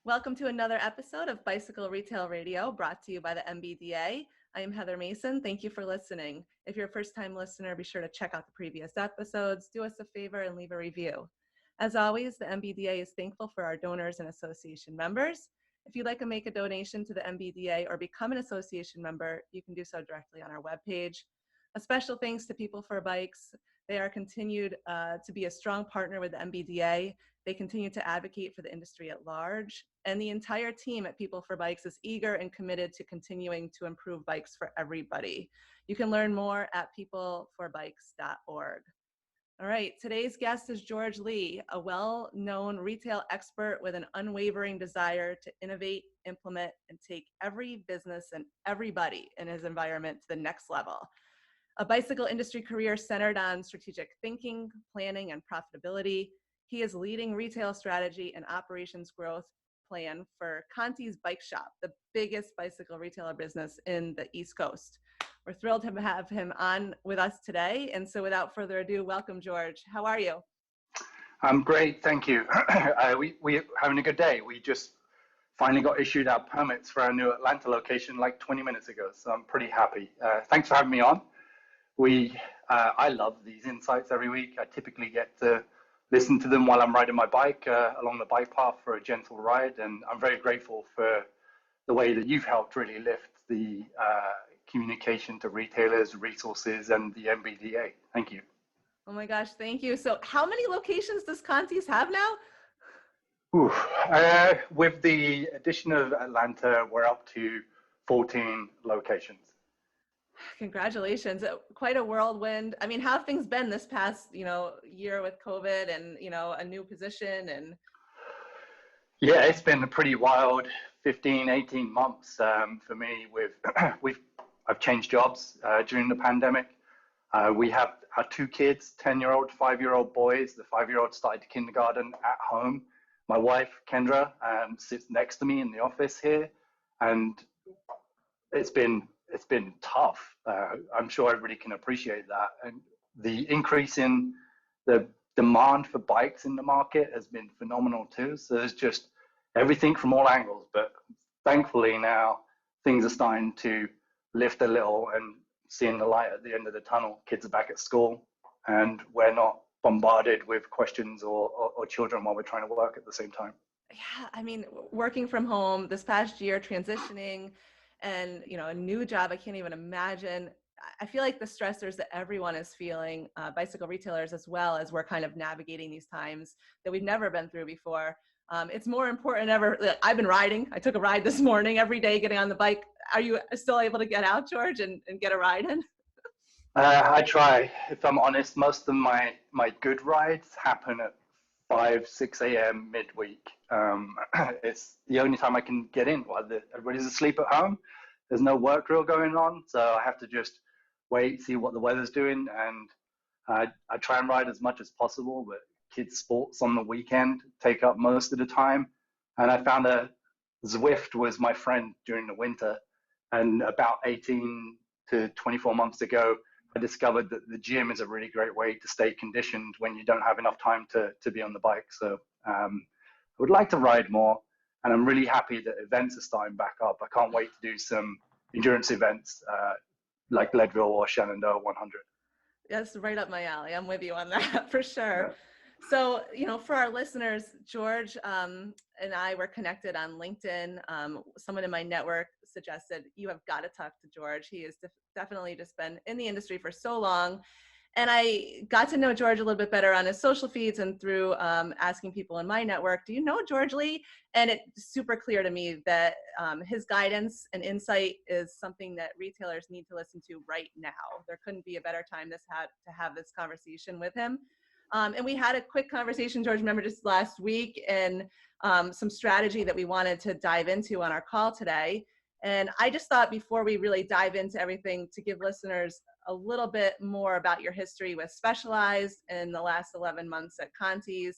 Welcome to another episode of Bicycle Retail Radio, brought to you by the MBDA. I am Heather Mason. Thank you for listening. If you're a first-time listener, be sure to check out the previous episodes, do us a favor, and leave a review. As always, the MBDA is thankful for our donors and association members. If you'd like to make a donation to the MBDA or become an association member, you can do so directly on our webpage. A special thanks to People for Bikes. They are continued to be a strong partner with the MBDA. They continue to advocate for the industry at large, and the entire team at People for Bikes is eager and committed to continuing to improve bikes for everybody. You can learn more at peopleforbikes.org. All right, today's guest is George Lee, a well-known retail expert with an unwavering desire to innovate, implement, and take every business and everybody in his environment to the next level. A bicycle industry career centered on strategic thinking, planning, and profitability. He is leading retail strategy and operations growth plan for Conte's Bike Shop, the biggest bicycle retailer business in the East Coast. We're thrilled to have him on with us today. And so without further ado, welcome, George. How are you? I'm great, thank you. We're having a good day. We just finally got issued our permits for our new Atlanta location like 20 minutes ago, so I'm pretty happy. Thanks for having me on. I love these insights every week. I typically get to listen to them while I'm riding my bike along the bike path for a gentle ride, and I'm very grateful for the way that you've helped really lift the communication to retailers, resources, and the MBDA. Thank you. Oh my gosh, thank you. So how many locations does Conte's have now? With the addition of Atlanta, we're up to 14 locations. Congratulations. Quite a whirlwind. I mean, how have things been this past, year with COVID and, a new position and... Yeah, it's been a pretty wild 15, 18 months for me. I've changed jobs during the pandemic. We have our two kids, 10-year-old, 5-year-old boys. The 5-year-old started kindergarten at home. My wife, Kendra, sits next to me in the office here. And it's been tough. I'm sure everybody can appreciate that. And the increase in the demand for bikes in the market has been phenomenal too. So there's just everything from all angles. But thankfully now things are starting to lift a little and seeing the light at the end of the tunnel. Kids are back at school and we're not bombarded with questions or children while we're trying to work at the same time. Yeah, I mean, working from home this past year, transitioning, and a new job, I can't even imagine. I feel like the stressors that everyone is feeling, bicycle retailers as well, as we're kind of navigating these times that we've never been through before. It's more important than ever. I've been riding. I took a ride this morning, every day getting on the bike. Are you still able to get out, George, and get a ride in? I try. If I'm honest, most of my good rides happen at 5, 6 a.m. midweek. It's the only time I can get in while everybody's asleep at home. There's no work drill going on, so I have to just wait, see what the weather's doing, and I try and ride as much as possible, but kids' sports on the weekend take up most of the time. And I found that Zwift was my friend during the winter, and about 18 to 24 months ago, I discovered that the gym is a really great way to stay conditioned when you don't have enough time to be on the bike. So I would like to ride more, and I'm really happy that events are starting back up. I can't wait to do some endurance events like Leadville or Shenandoah 100. That's right up my alley. I'm with you on that for sure. Yeah. So, for our listeners, George and I were connected on LinkedIn. Someone in my network suggested you have got to talk to George. He has definitely just been in the industry for so long. And I got to know George a little bit better on his social feeds and through asking people in my network, do you know George Lee? And it's super clear to me that his guidance and insight is something that retailers need to listen to right now. There couldn't be a better time to have this conversation with him. And we had a quick conversation, George, remember just last week, and some strategy that we wanted to dive into on our call today. And I just thought before we really dive into everything to give listeners a little bit more about your history with Specialized in the last 11 months at Conte's.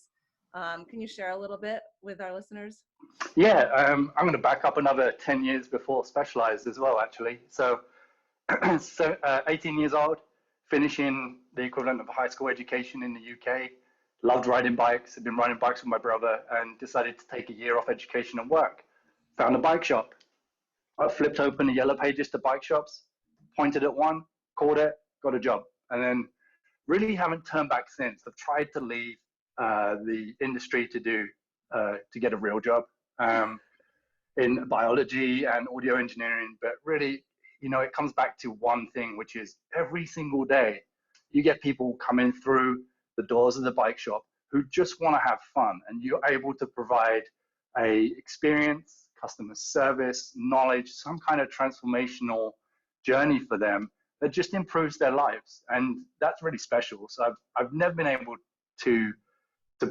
Can you share a little bit with our listeners? Yeah, I'm going to back up another 10 years before Specialized as well, actually. So 18 years old, finishing the equivalent of a high school education in the UK, loved riding bikes, had been riding bikes with my brother, and decided to take a year off education and work. Found a bike shop. I flipped open the yellow pages to bike shops, pointed at one, called it, got a job. And then really haven't turned back since. I've tried to leave the industry to get a real job in biology and audio engineering, but really, it comes back to one thing, which is every single day you get people coming through the doors of the bike shop who just want to have fun, and you're able to provide a experience, customer service, knowledge, some kind of transformational journey for them that just improves their lives. And that's really special. So I've never been able to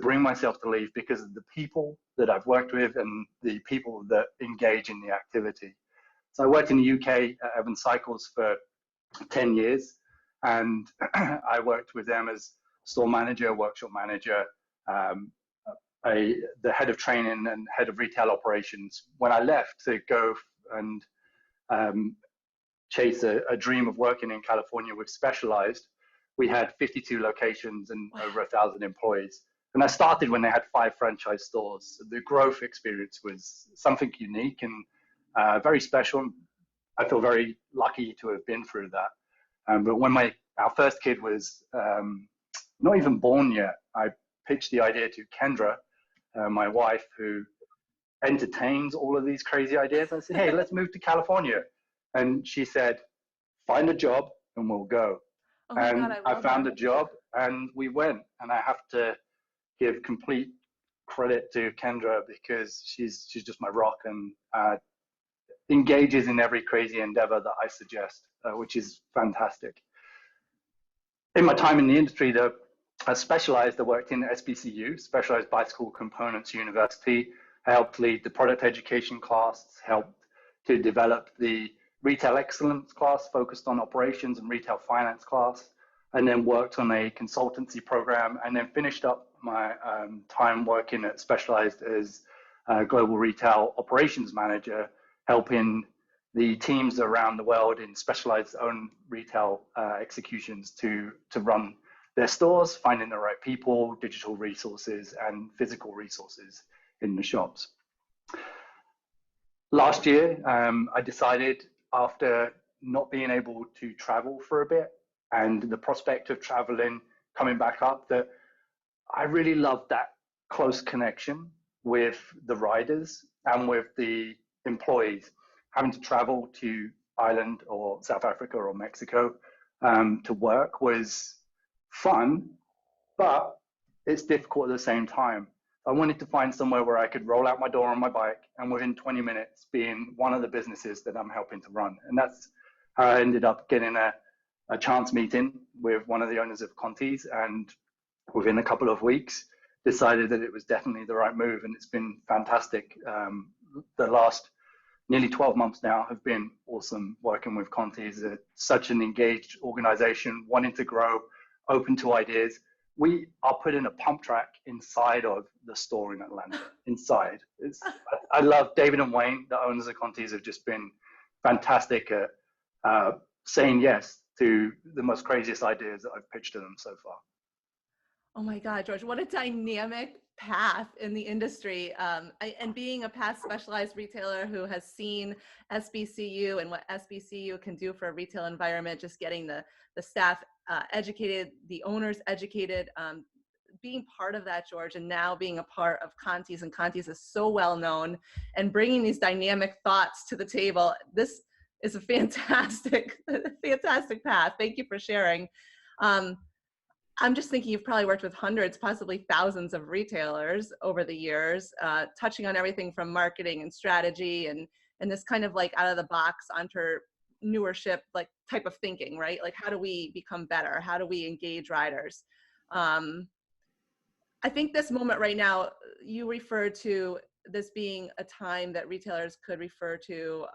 bring myself to leave because of the people that I've worked with and the people that engage in the activity. So I worked in the UK at Evans Cycles for 10 years, and I worked with them as store manager, workshop manager, the head of training and head of retail operations. When I left to go and chase a dream of working in California with Specialized, we had 52 locations and over 1,000 employees. And I started when they had 5 franchise stores. So the growth experience was something unique and very special. I feel very lucky to have been through that. But when our first kid was not even born yet, I pitched the idea to Kendra, my wife, who entertains all of these crazy ideas. I said, hey, let's move to California. And she said, find a job and we'll go. Oh my and God, I found a job and we went. And I have to give complete credit to Kendra because she's just my rock and engages in every crazy endeavor that I suggest, which is fantastic. In my time in the industry, I worked in SBCU, Specialized Bicycle Components University. I helped lead the product education class, helped to develop the retail excellence class focused on operations and retail finance class, and then worked on a consultancy program, and then finished up my time working at Specialized as global retail operations manager, helping the teams around the world in Specialized's own retail executions to run their stores, finding the right people, digital resources, and physical resources in the shops. Last year, I decided, after not being able to travel for a bit and the prospect of traveling coming back up, that I really love that close connection with the riders and with the employees. Having to travel to Ireland or South Africa or Mexico to work was fun, but it's difficult at the same time. I wanted to find somewhere where I could roll out my door on my bike and within 20 minutes be in one of the businesses that I'm helping to run. And that's how I ended up getting a chance meeting with one of the owners of Conte's, and within a couple of weeks decided that it was definitely the right move, and it's been fantastic. The last nearly 12 months now have been awesome working with Conte's. It's such an engaged organization, wanting to grow, open to ideas. We are putting a pump track inside of the store in Atlanta, inside. I love David and Wayne, the owners of Conte's, have just been fantastic at saying yes to the most craziest ideas that I've pitched to them so far. Oh my God, George, what a dynamic path in the industry. And being a past Specialized retailer who has seen SBCU and what SBCU can do for a retail environment, just getting the staff educated, the owners educated, being part of that, George, and now being a part of Conte's, and Conte's is so well known, and bringing these dynamic thoughts to the table. This is a fantastic, fantastic path. Thank you for sharing. I'm just thinking you've probably worked with hundreds, possibly thousands of retailers over the years, touching on everything from marketing and strategy and this kind of like out of the box entrepreneurship like type of thinking, right? Like, how do we become better? How do we engage riders? I think this moment right now, you refer to this being a time that retailers could refer to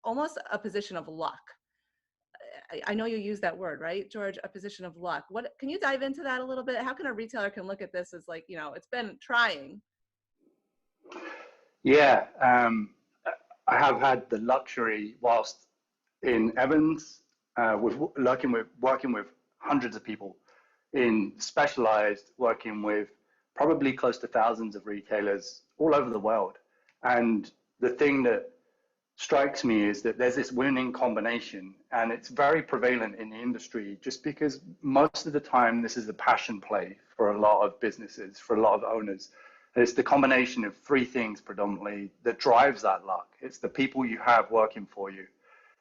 almost a position of luck. I know you use that word, right, George? A position of luck. What can you dive into that a little bit? How can a retailer can look at this as like, it's been trying? Yeah, I have had the luxury whilst in Evans, with working with hundreds of people in specialized, working with probably close to thousands of retailers all over the world. And the thing that strikes me is that there's this winning combination, and it's very prevalent in the industry just because most of the time this is a passion play for a lot of businesses, for a lot of owners. And it's the combination of three things predominantly that drives that luck. It's the people you have working for you,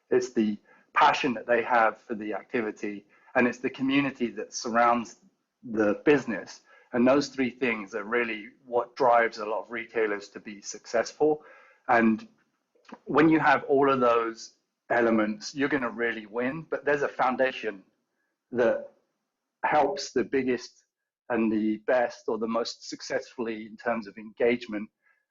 it's the passion that they have for the activity, and it's the community that surrounds the business. And those three things are really what drives a lot of retailers to be successful. And when you have all of those elements, you're going to really win. But there's a foundation that helps the biggest and the best, or the most successfully in terms of engagement,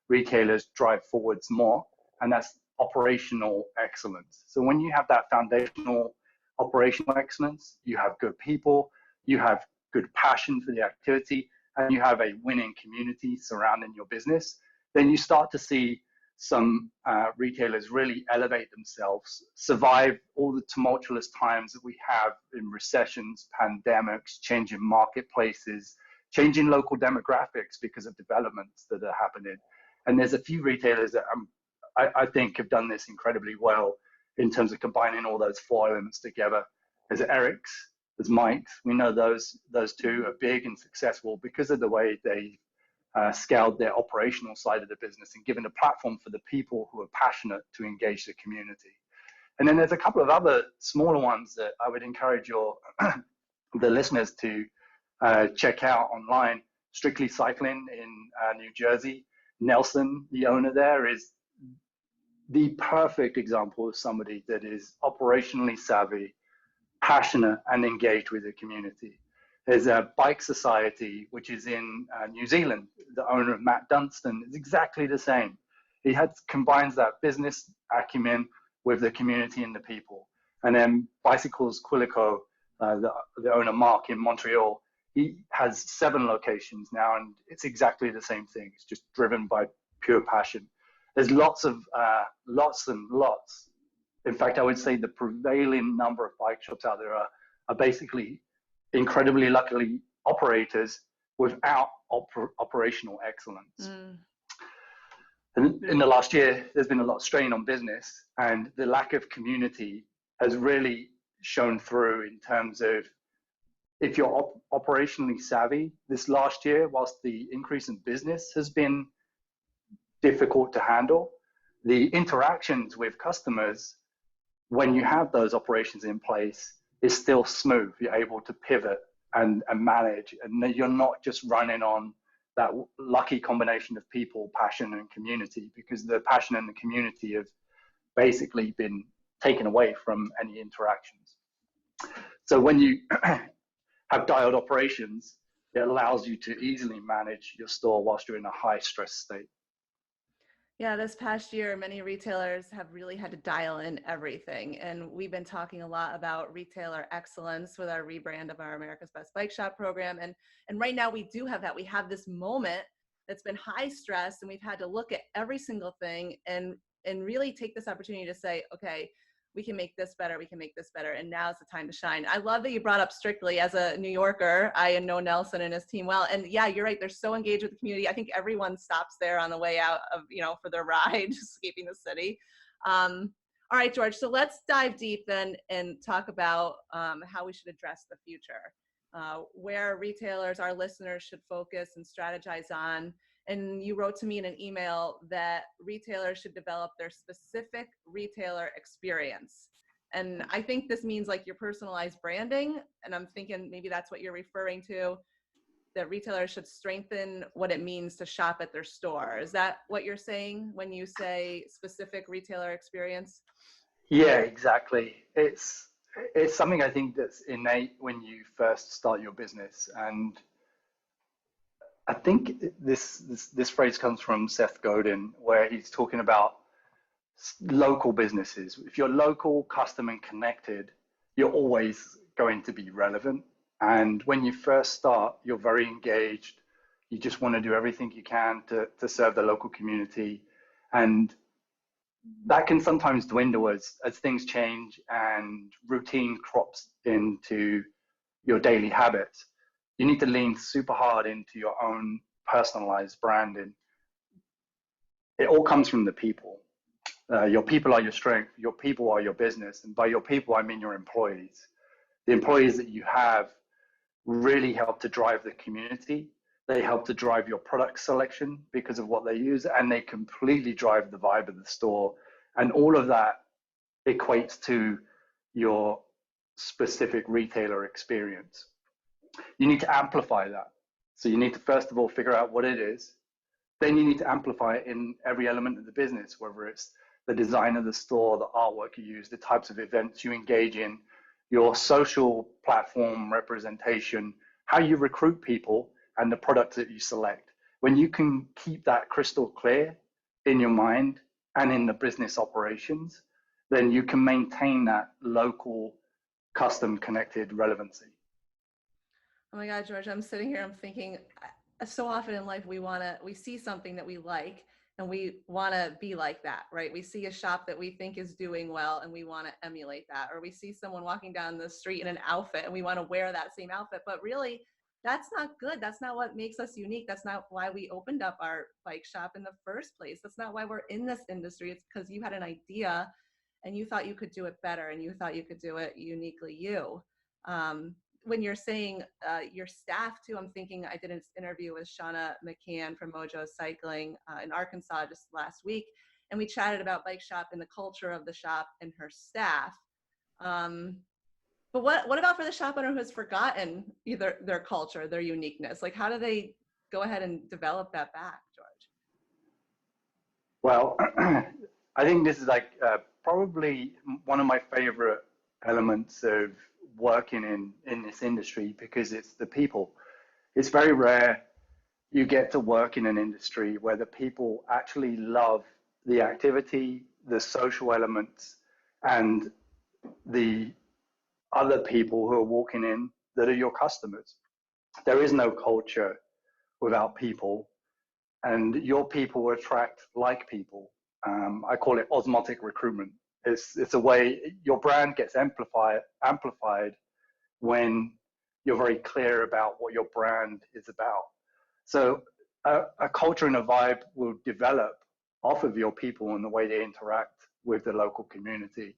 retailers drive forwards more, and that's operational excellence. So when you have that foundational operational excellence, you have good people, you have good passion for the activity, and you have a winning community surrounding your business, then you start to see some retailers really elevate themselves, survive all the tumultuous times that we have in recessions, pandemics, changing marketplaces, changing local demographics because of developments that are happening. And there's a few retailers that I think have done this incredibly well in terms of combining all those four elements together. There's Eric's, there's Mike's. We know those two are big and successful because of the way they scaled their operational side of the business and given a platform for the people who are passionate to engage the community. And then there's a couple of other smaller ones that I would encourage the listeners to check out online. Strictly Cycling in New Jersey. Nelson, the owner there, is the perfect example of somebody that is operationally savvy, passionate, and engaged with the community. There's a bike society, which is in New Zealand. The owner of Matt Dunstan is exactly the same. He combines that business acumen with the community and the people. And then Bicycles Quilico, the owner Mark in Montreal, he has 7 locations now, and it's exactly the same thing. It's just driven by pure passion. There's lots and lots. In fact, I would say the prevailing number of bike shops out there are basically incredibly lucky operators without operational excellence. And in the last year, there's been a lot of strain on business, and the lack of community has really shown through in terms of, if you're operationally savvy this last year, whilst the increase in business has been difficult to handle, the interactions with customers, when you have those operations in place, is still smooth. You're able to pivot and manage, and you're not just running on that lucky combination of people, passion, and community, because the passion and the community have basically been taken away from any interactions. So when you have dialed operations, it allows you to easily manage your store whilst you're in a high stress state. Yeah, this past year, many retailers have really had to dial in everything. And we've been talking a lot about retailer excellence with our rebrand of our America's Best Bike Shop program. And right now we do have that. We have this moment that's been high stress, and we've had to look at every single thing and really take this opportunity to say, okay, we can make this better, we can make this better, and now's the time to shine. I love that you brought up Strictly. As a New Yorker, I know Nelson and his team well, and yeah, you're right, they're so engaged with the community. I think everyone stops there on the way out of, for their ride, escaping the city. All right, George, so let's dive deep then and talk about how we should address the future, where retailers, our listeners, should focus and strategize on. And you wrote to me in an email that retailers should develop their specific retailer experience. And I think this means like your personalized branding. And I'm thinking maybe that's what you're referring to, that retailers should strengthen what it means to shop at their store. Is that what you're saying when you say specific retailer experience? Yeah, exactly. It's something I think that's innate when you first start your business. And I think this phrase comes from Seth Godin, where he's talking about local businesses. If you're local, custom, and connected, you're always going to be relevant. And when you first start, you're very engaged. You just want to do everything you can to serve the local community. And that can sometimes dwindle as things change and routine crops into your daily habits. you need to lean super hard into your own personalized branding. It all comes from the people. Your people are your strength. Your people are your business. And by your people, I mean your employees. The employees that you have really help to drive the community. They help to drive your product selection because of what they use, and they completely drive the vibe of the store. And all of that equates to your specific retailer experience. You need to amplify that. So you need to first of all figure out what it is. Then you need to amplify it in every element of the business, whether it's the design of the store, the artwork you use, the types of events you engage in, your social platform representation, how you recruit people, and the products that you select. When you can keep that crystal clear in your mind and in the business operations, then you can maintain that local, custom connected relevancy. Oh my God, George, I'm sitting here, I'm thinking, so often in life we see something that we like and we want to be like that, right? We see a shop that we think is doing well and we want to emulate that. Or we see someone walking down the street in an outfit and we want to wear that same outfit. But really, that's not good. That's not what makes us unique. That's not why we opened up our bike shop in the first place. That's not why we're in this industry. It's because you had an idea and you thought you could do it better and you thought you could do it uniquely you. When you're saying your staff too, I'm thinking I did an interview with Shauna McCann from Mojo Cycling in Arkansas just last week, and we chatted about bike shop and the culture of the shop and her staff. But what about for the shop owner who has forgotten either their culture, their uniqueness? Like, how do they go ahead and develop that back, George? Well, I think this is like probably one of my favorite elements of working in this industry because it's the people. It's very rare you get to work in an industry where the people actually love the activity, the social elements, and the other people who are walking in that are your customers. There is no culture without people, and your people attract like people. I call it osmotic recruitment. It's a way your brand gets amplified when you're very clear about what your brand is about. So a culture and a vibe will develop off of your people and the way they interact with the local community.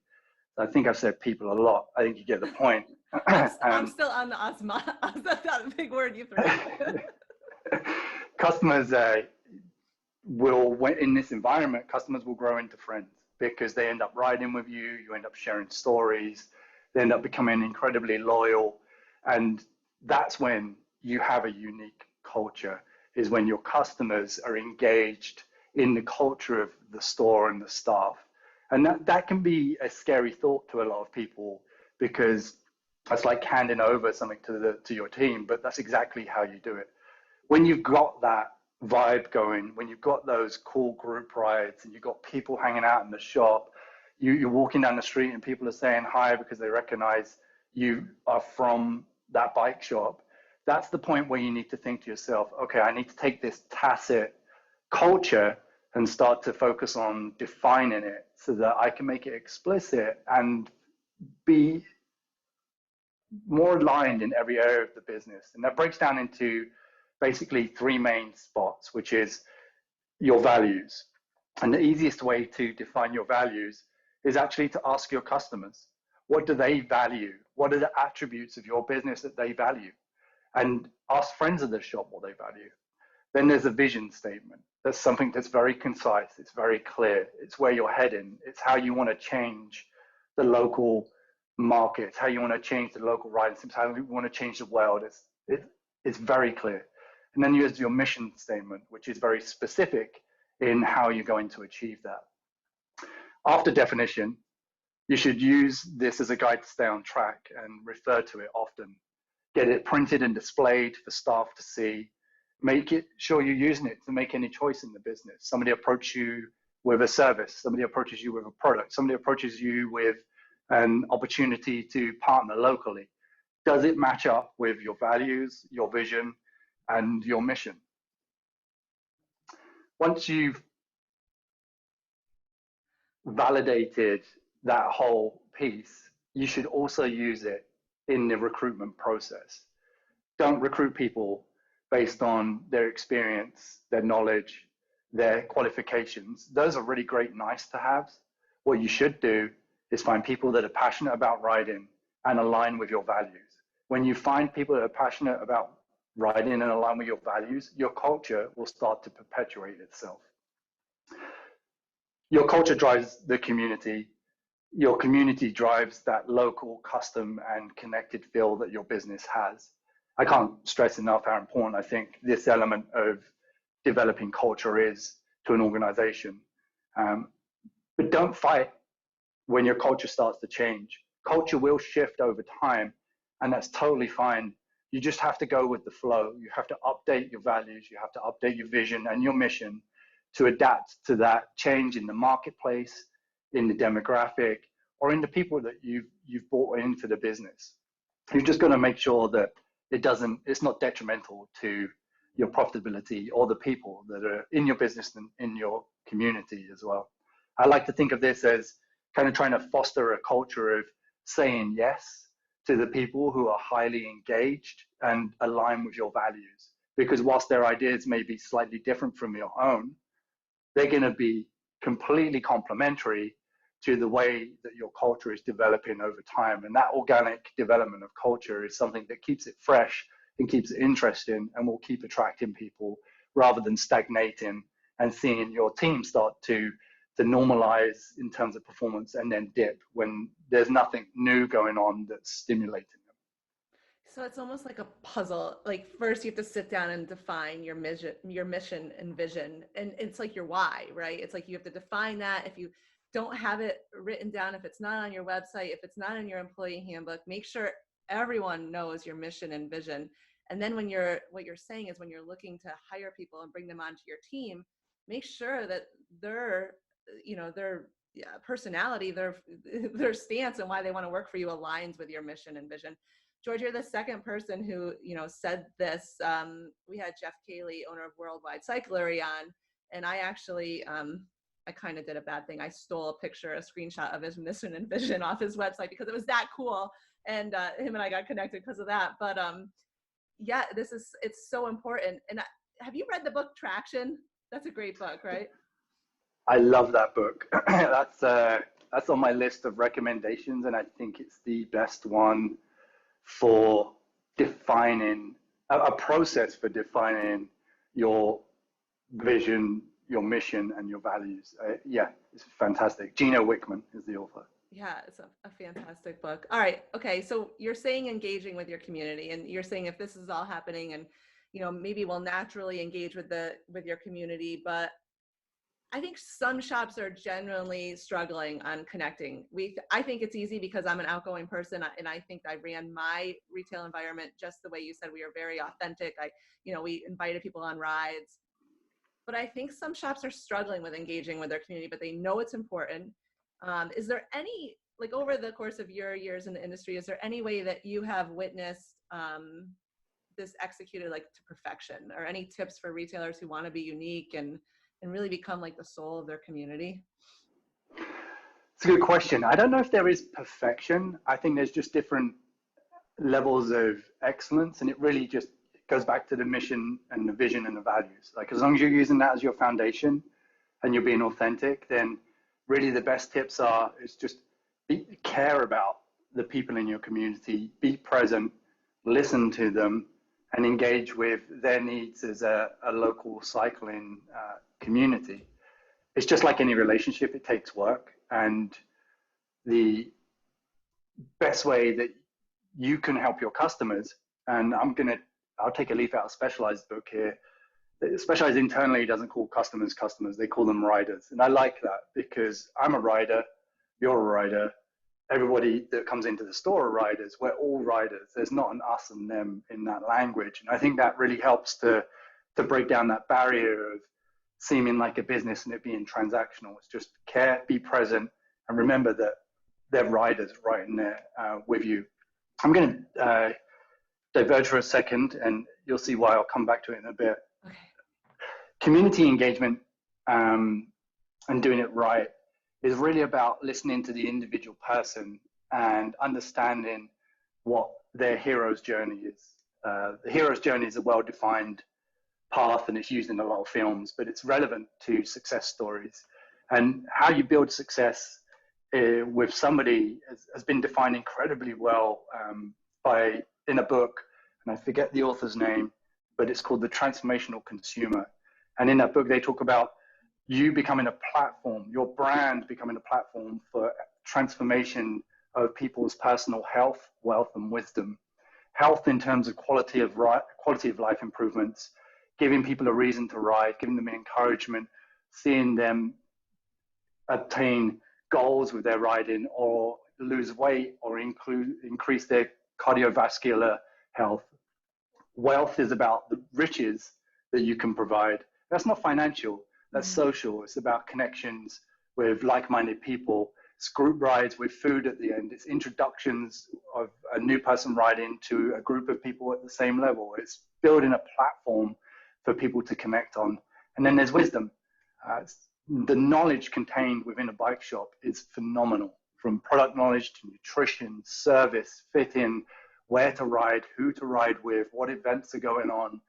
I think I've said people a lot. I think you get the point. I'm still on the osmo. That's not a big word you threw. Customers will, in this environment, customers will grow into friends because they end up riding with you, you end up sharing stories, they end up becoming incredibly loyal. And that's when you have a unique culture, is when your customers are engaged in the culture of the store and the staff. And that can be a scary thought to a lot of people because that's like handing over something to your team, but that's exactly how you do it. When you've got that vibe going, when you've got those cool group rides and you've got people hanging out in the shop, you're walking down the street and people are saying hi because they recognize you are from that bike shop. That's the point where you need to think to yourself, okay, I need to take this tacit culture and start to focus on defining it so that I can make it explicit and be more aligned in every area of the business. And that breaks down into basically three main spots, which is your values. And the easiest way to define your values is actually to ask your customers, what do they value? What are the attributes of your business that they value? And ask friends of the shop what they value. Then there's a vision statement. That's something that's very concise. It's very clear. It's where you're heading. It's how you want to change the local market. It's how you want to change the local riding. It's how you want to change the world. It's very clear. And then there's your mission statement, which is very specific in how you're going to achieve that. After definition, you should use this as a guide to stay on track and refer to it often. Get it printed and displayed for staff to see. Make it sure you're using it to make any choice in the business. Somebody approaches you with a service, somebody approaches you with a product, somebody approaches you with an opportunity to partner locally. Does it match up with your values, your vision, and your mission? Once you've validated that whole piece, you should also use it in the recruitment process. don't recruit people based on their experience, their knowledge, their qualifications. Those are really great nice to haves. What you should do is find people that are passionate about riding and align with your values. When you find people that are passionate about riding and align with your values, your culture will start to perpetuate itself. Your culture drives the community. Your community drives that local, custom, and connected feel that your business has. I can't stress enough how important I think this element of developing culture is to an organization. But don't fight when your culture starts to change. Culture will shift over time, and that's totally fine. You just have to go with the flow. You have to update your values. You have to update your vision and your mission to adapt to that change in the marketplace, in the demographic, or in the people that you've brought into the business. You've just got to make sure that it's not detrimental to your profitability or the people that are in your business and in your community as well. I like to think of this as kind of trying to foster a culture of saying yes to the people who are highly engaged and align with your values. Because whilst their ideas may be slightly different from your own, they're going to be completely complementary to the way that your culture is developing over time. And that organic development of culture is something that keeps it fresh and keeps it interesting and will keep attracting people rather than stagnating and seeing your team start to normalize in terms of performance and then dip when there's nothing new going on that's stimulating them. So it's almost like a puzzle. Like first you have to sit down and define your mission and vision. And it's like your why, right? It's like you have to define that. If you don't have it written down, if it's not on your website, if it's not in your employee handbook, make sure everyone knows your mission and vision. And then what you're saying is when you're looking to hire people and bring them onto your team, make sure that their personality, their stance and why they want to work for you aligns with your mission and vision. George, you're the second person who, said this. We had Jeff Cayley, owner of Worldwide Cyclery, on, and I actually, I kind of did a bad thing. I stole a screenshot of his mission and vision off his website because it was that cool. And him and I got connected because of that. But yeah, it's so important. And have you read the book Traction? That's a great book, right? I love that book. That's on my list of recommendations, and I think it's the best one for defining a process for defining your vision, your mission, and your values. Yeah, it's fantastic. Gino Wickman is the author. Yeah, it's a fantastic book. All right. Okay. So you're saying engaging with your community, and you're saying if this is all happening and, maybe we'll naturally engage with your community, but I think some shops are genuinely struggling on connecting. I think it's easy because I'm an outgoing person, and I think I ran my retail environment just the way you said. We are very authentic. We invited people on rides, but I think some shops are struggling with engaging with their community, but they know it's important. Is there any, like over the course of your years in the industry, is there any way that you have witnessed this executed like to perfection, or any tips for retailers who want to be unique and really become like the soul of their community? It's a good question. I don't know if there is perfection. I think there's just different levels of excellence, and it really just goes back to the mission and the vision and the values. Like as long as you're using that as your foundation and you're being authentic, then really the best tips is just care about the people in your community, be present, listen to them, and engage with their needs as a local cycling community. It's just like any relationship, it takes work. And the best way that you can help your customers, and I'll take a leaf out of Specialized book here. Specialized internally doesn't call customers, they call them riders. And I like that because I'm a rider, you're a rider, everybody that comes into the store are riders. We're all riders. There's not an us and them in that language. And I think that really helps to break down that barrier of seeming like a business and it being transactional. It's just care, be present, and remember that they're riders right in there with you. I'm going to diverge for a second, and you'll see why. I'll come back to it in a bit. Okay. Community engagement and doing it right is really about listening to the individual person and understanding what their hero's journey is. the hero's journey is a well-defined path and it's used in a lot of films, but it's relevant to success stories. And how you build success with somebody has been defined incredibly well in a book, and I forget the author's name, but it's called The Transformational Consumer. And in that book, they talk about you becoming a platform, your brand becoming a platform for transformation of people's personal health, wealth, and wisdom. Health in terms of quality of life improvements, giving people a reason to ride, giving them encouragement, seeing them attain goals with their riding or lose weight or increase their cardiovascular health. Wealth is about the riches that you can provide. That's not financial, that's social. It's about connections with like-minded people. It's group rides with food at the end. It's introductions of a new person riding to a group of people at the same level. It's building a platform for people to connect on. And then there's wisdom. The knowledge contained within a bike shop is phenomenal, from product knowledge to nutrition, service, fitting, where to ride, who to ride with, what events are going on.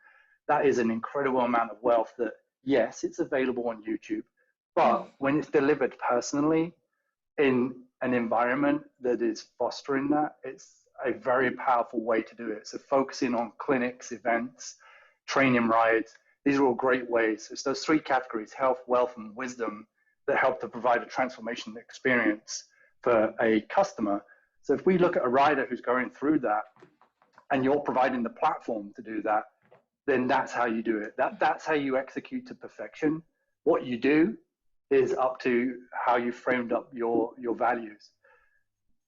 That is an incredible amount of wealth that, yes, it's available on YouTube, but when it's delivered personally in an environment that is fostering that, it's a very powerful way to do it. So focusing on clinics, events, training rides, these are all great ways. It's those three categories, health, wealth, and wisdom, that help to provide a transformation experience for a customer. So if we look at a rider who's going through that and you're providing the platform to do that, then that's how you do it. That's how you execute to perfection. What you do is up to how you framed up your values.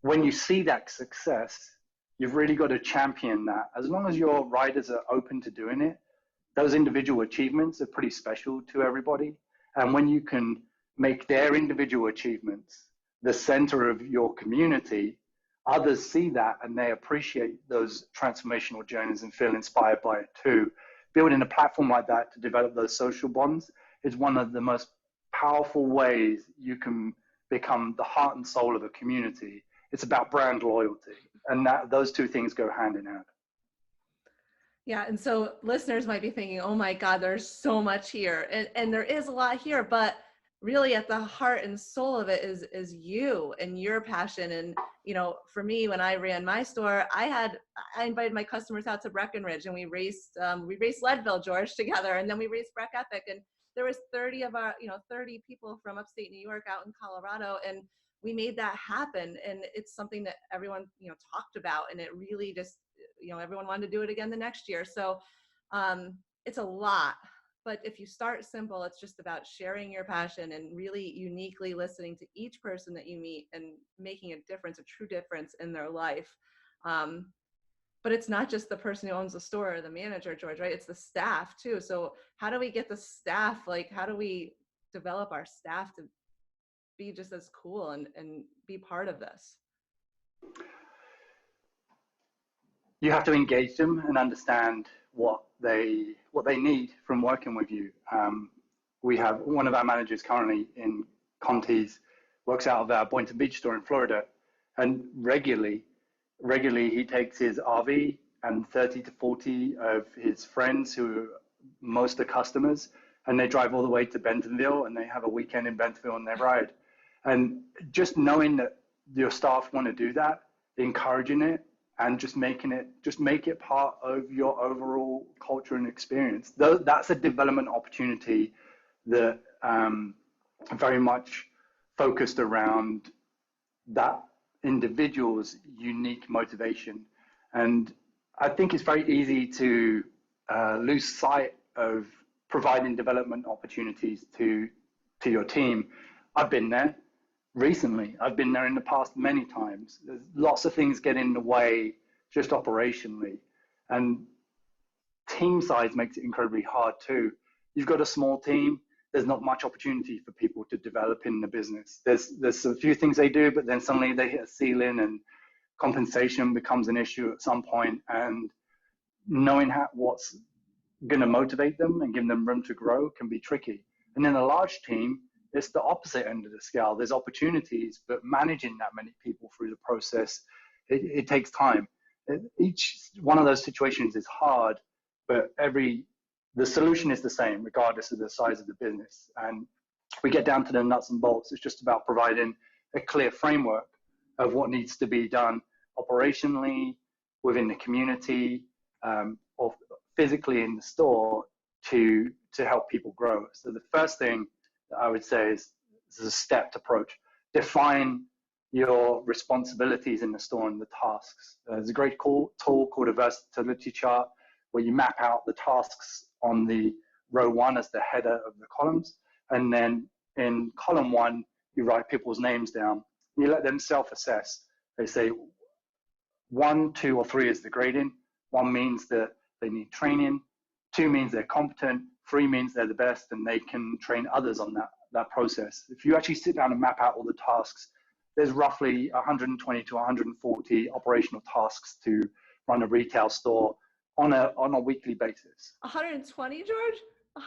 When you see that success, you've really got to champion that. As long as your riders are open to doing it, those individual achievements are pretty special to everybody. And when you can make their individual achievements the center of your community, others see that and they appreciate those transformational journeys and feel inspired by it too. Building a platform like that to develop those social bonds is one of the most powerful ways you can become the heart and soul of a community. It's about brand loyalty, and those two things go hand in hand. Yeah, and so listeners might be thinking, oh my God, there's so much here. And there is a lot here, but really at the heart and soul of it is you and your passion. And, you know, for me, when I ran my store, I invited my customers out to Breckenridge, and we raced Leadville, George, together. And then we raced Breck Epic. And there was 30 people from upstate New York out in Colorado. And we made that happen. And it's something that everyone, talked about. And it really just, everyone wanted to do it again the next year. So it's a lot. But if you start simple, it's just about sharing your passion and really uniquely listening to each person that you meet and making a difference, a true difference in their life. But it's not just the person who owns the store or the manager, George, right? It's the staff too. So how do we get the staff, how do we develop our staff to be just as cool and be part of this? You have to engage them and understand what they need from working with you. We have one of our managers currently in Conte's, works out of our Boynton Beach store in Florida, and regularly he takes his RV and 30 to 40 of his friends who most are customers, and they drive all the way to Bentonville, and they have a weekend in Bentonville and they ride. And just knowing that your staff want to do that, encouraging it, and just make it part of your overall culture and experience. That's a development opportunity that very much focused around that individual's unique motivation. And I think it's very easy to lose sight of providing development opportunities to your team. I've been there recently. I've been there in the past many times. There's lots of things get in the way just operationally. And team size makes it incredibly hard too. You've got a small team, there's not much opportunity for people to develop in the business. There's a few things they do, but then suddenly they hit a ceiling and compensation becomes an issue at some point, and knowing what's going to motivate them and give them room to grow can be tricky. And in a large team, it's the opposite end of the scale. There's opportunities, but managing that many people through the process, it takes time. Each one of those situations is hard, but the solution is the same regardless of the size of the business. And we get down to the nuts and bolts. It's just about providing a clear framework of what needs to be done operationally within the community, or physically in the store to help people grow. So the first thing that I would say is a stepped approach. Define your responsibilities in the store and the tasks. There's a great tool called a versatility chart where you map out the tasks on the row 1 as the header of the columns. And then in column 1, you write people's names down. You let them self-assess. They say 1, 2, or 3 is the grading. 1 means that they need training. 2 means they're competent. 3 means they're the best and they can train others on that process. If you actually sit down and map out all the tasks, there's roughly 120 to 140 operational tasks to run a retail store on a weekly basis. 120, George?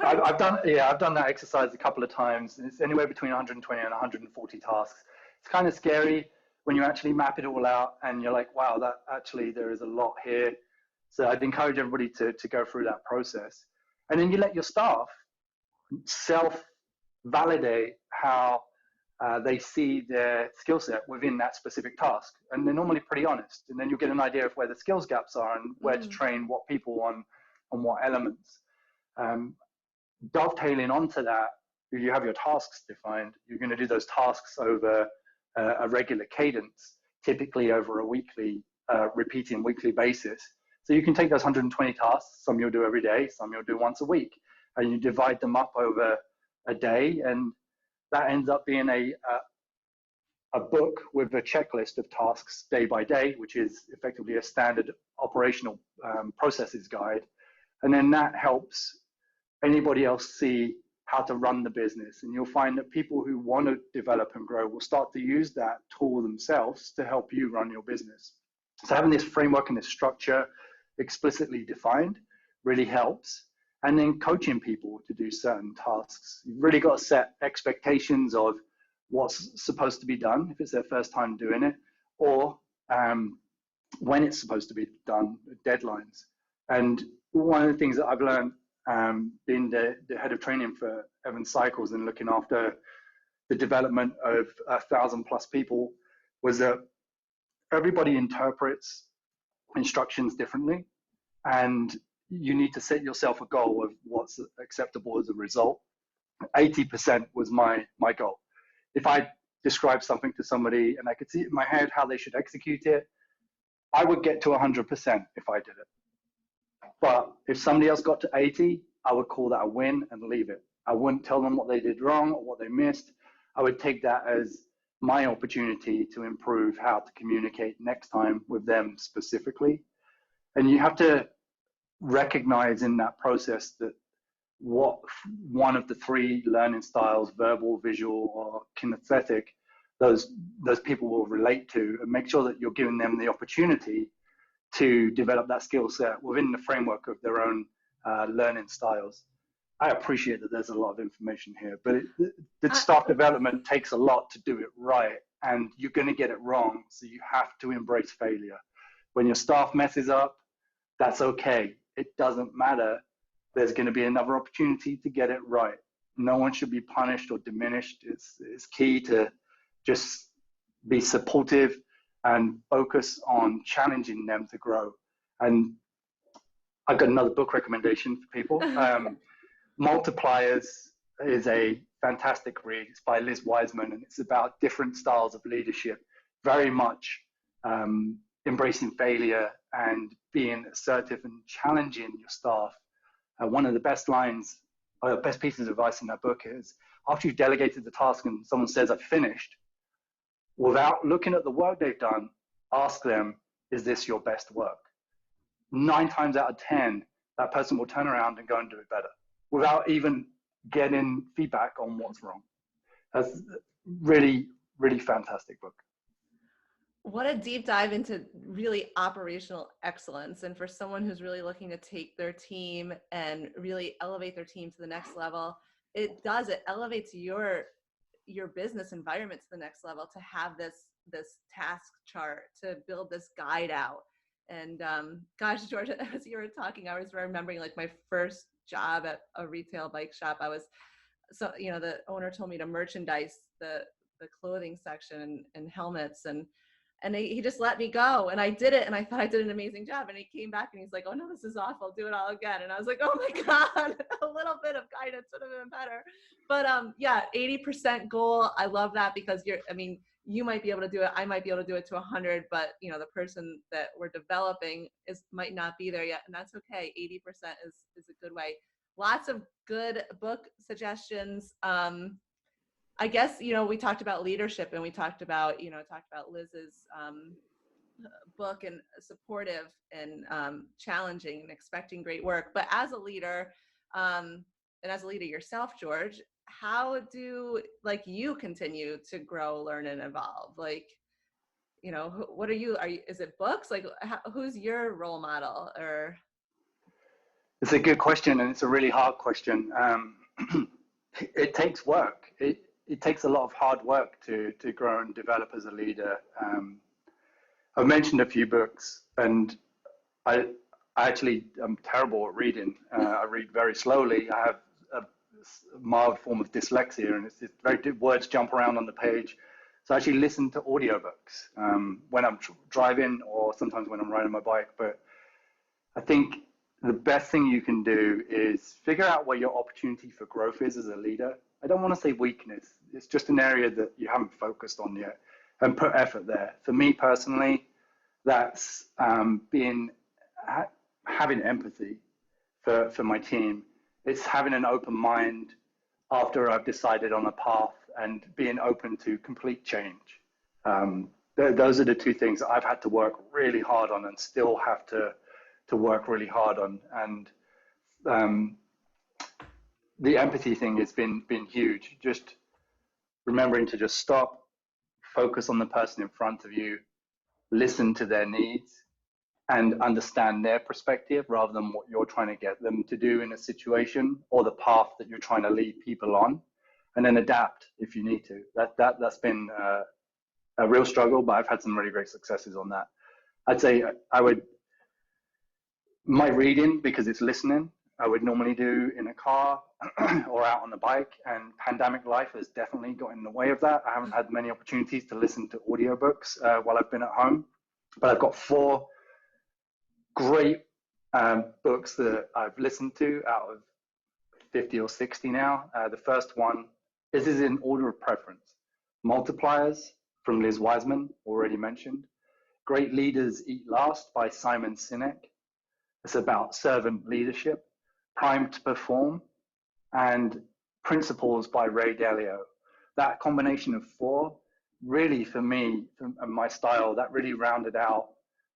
I've done that exercise a couple of times. It's anywhere between 120 and 140 tasks. It's kind of scary when you actually map it all out and you're like, wow, that actually there is a lot here. So I'd encourage everybody to go through that process. And then you let your staff self-validate how they see their skill set within that specific task. And they're normally pretty honest. And then you get an idea of where the skills gaps are and where to train what people on what elements. Dovetailing onto that, you have your tasks defined. You're going to do those tasks over a regular cadence, typically over a repeating weekly basis. So you can take those 120 tasks, some you'll do every day, some you'll do once a week, and you divide them up over a day, and that ends up being a book with a checklist of tasks day by day, which is effectively a standard operational processes guide. And then that helps anybody else see how to run the business. And you'll find that people who want to develop and grow will start to use that tool themselves to help you run your business. So having this framework and this structure explicitly defined really helps. And then coaching people to do certain tasks. You've really got to set expectations of what's supposed to be done if it's their first time doing it, or when it's supposed to be done, deadlines. And one of the things that I've learned being the head of training for Evans Cycles and looking after the development of 1,000+ people was that everybody interprets instructions differently, and you need to set yourself a goal of what's acceptable as a result. 80% was my goal. If I described something to somebody and I could see in my head how they should execute it, I would get to 100% if I did it. But if somebody else got to 80, I would call that a win and leave it. I wouldn't tell them what they did wrong or what they missed. I would take that as my opportunity to improve how to communicate next time with them specifically. And you have to recognize in that process that what one of the 3 learning styles, verbal, visual, or kinesthetic, those people will relate to, and make sure that you're giving them the opportunity to develop that skill set within the framework of their own learning styles. I appreciate that there's a lot of information here, but the staff development takes a lot to do it right, and you're going to get it wrong, so you have to embrace failure. When your staff messes up, that's okay. It doesn't matter. There's going to be another opportunity to get it right. No one should be punished or diminished. It's key to just be supportive and focus on challenging them to grow. And I've got another book recommendation for people. Multipliers is a fantastic read. It's by Liz Wiseman, and it's about different styles of leadership, very much embracing failure and being assertive and challenging your staff. One of the best pieces of advice in that book is, after you've delegated the task and someone says, I've finished, without looking at the work they've done, ask them, is this your best work? 9 times out of 10, that person will turn around and go and do it better without even getting feedback on what's wrong. That's really, really fantastic book. What a deep dive into really operational excellence. And for someone who's really looking to take their team and really elevate their team to the next level, it elevates your business environment to the next level to have this task chart, to build this guide out. And gosh, George, as you were talking, I was remembering like my first job at a retail bike shop. I was so the owner told me to merchandise the clothing section and helmets, and he just let me go, and I did it, and I thought I did an amazing job, and he came back and he's like, oh no, this is awful, do it all again. And I was like, oh my god, a little bit of guidance would have been better. But yeah, 80% goal, I love that, because you might be able to do it, I might be able to do it to 100, but the person that we're developing might not be there yet, and that's okay. 80% is a good way. Lots of good book suggestions. I guess we talked about leadership, and we talked about Liz's book, and supportive and challenging and expecting great work. But as a leader, and as a leader yourself, George, how do you continue to grow, learn, and evolve? What are you? Is it books? Who's your role model? Or It's a good question, and it's a really hard question. It takes work. It takes a lot of hard work to grow and develop as a leader. I've mentioned a few books, and I actually am terrible at reading. I read very slowly. I have a mild form of dyslexia, and it's very words jump around on the page. So I actually listen to audiobooks when I'm driving, or sometimes when I'm riding my bike. But I think the best thing you can do is figure out where your opportunity for growth is as a leader. I don't want to say weakness. It's just an area that you haven't focused on yet, and put effort there. For me personally, that's having empathy for my team. It's having an open mind after I've decided on a path, and being open to complete change. Those are the two things that I've had to work really hard on, and still have to work really hard on. And the empathy thing has been huge. Just remembering to just stop, focus on the person in front of you, listen to their needs, and understand their perspective rather than what you're trying to get them to do in a situation, or the path that you're trying to lead people on, and then adapt if you need to. That's been a real struggle, but I've had some really great successes on that. I'd say my reading, because it's listening, I would normally do in a car or out on the bike, and pandemic life has definitely got in the way of that. I haven't had many opportunities to listen to audiobooks while I've been at home, but I've got 4 great books that I've listened to out of 50 or 60 now. The first one is in order of preference. Multipliers from Liz Wiseman, already mentioned. Great Leaders Eat Last by Simon Sinek. It's about servant leadership. Primed to Perform, and Principles by Ray Dalio. That combination of 4 really, for me and my style, that really rounded out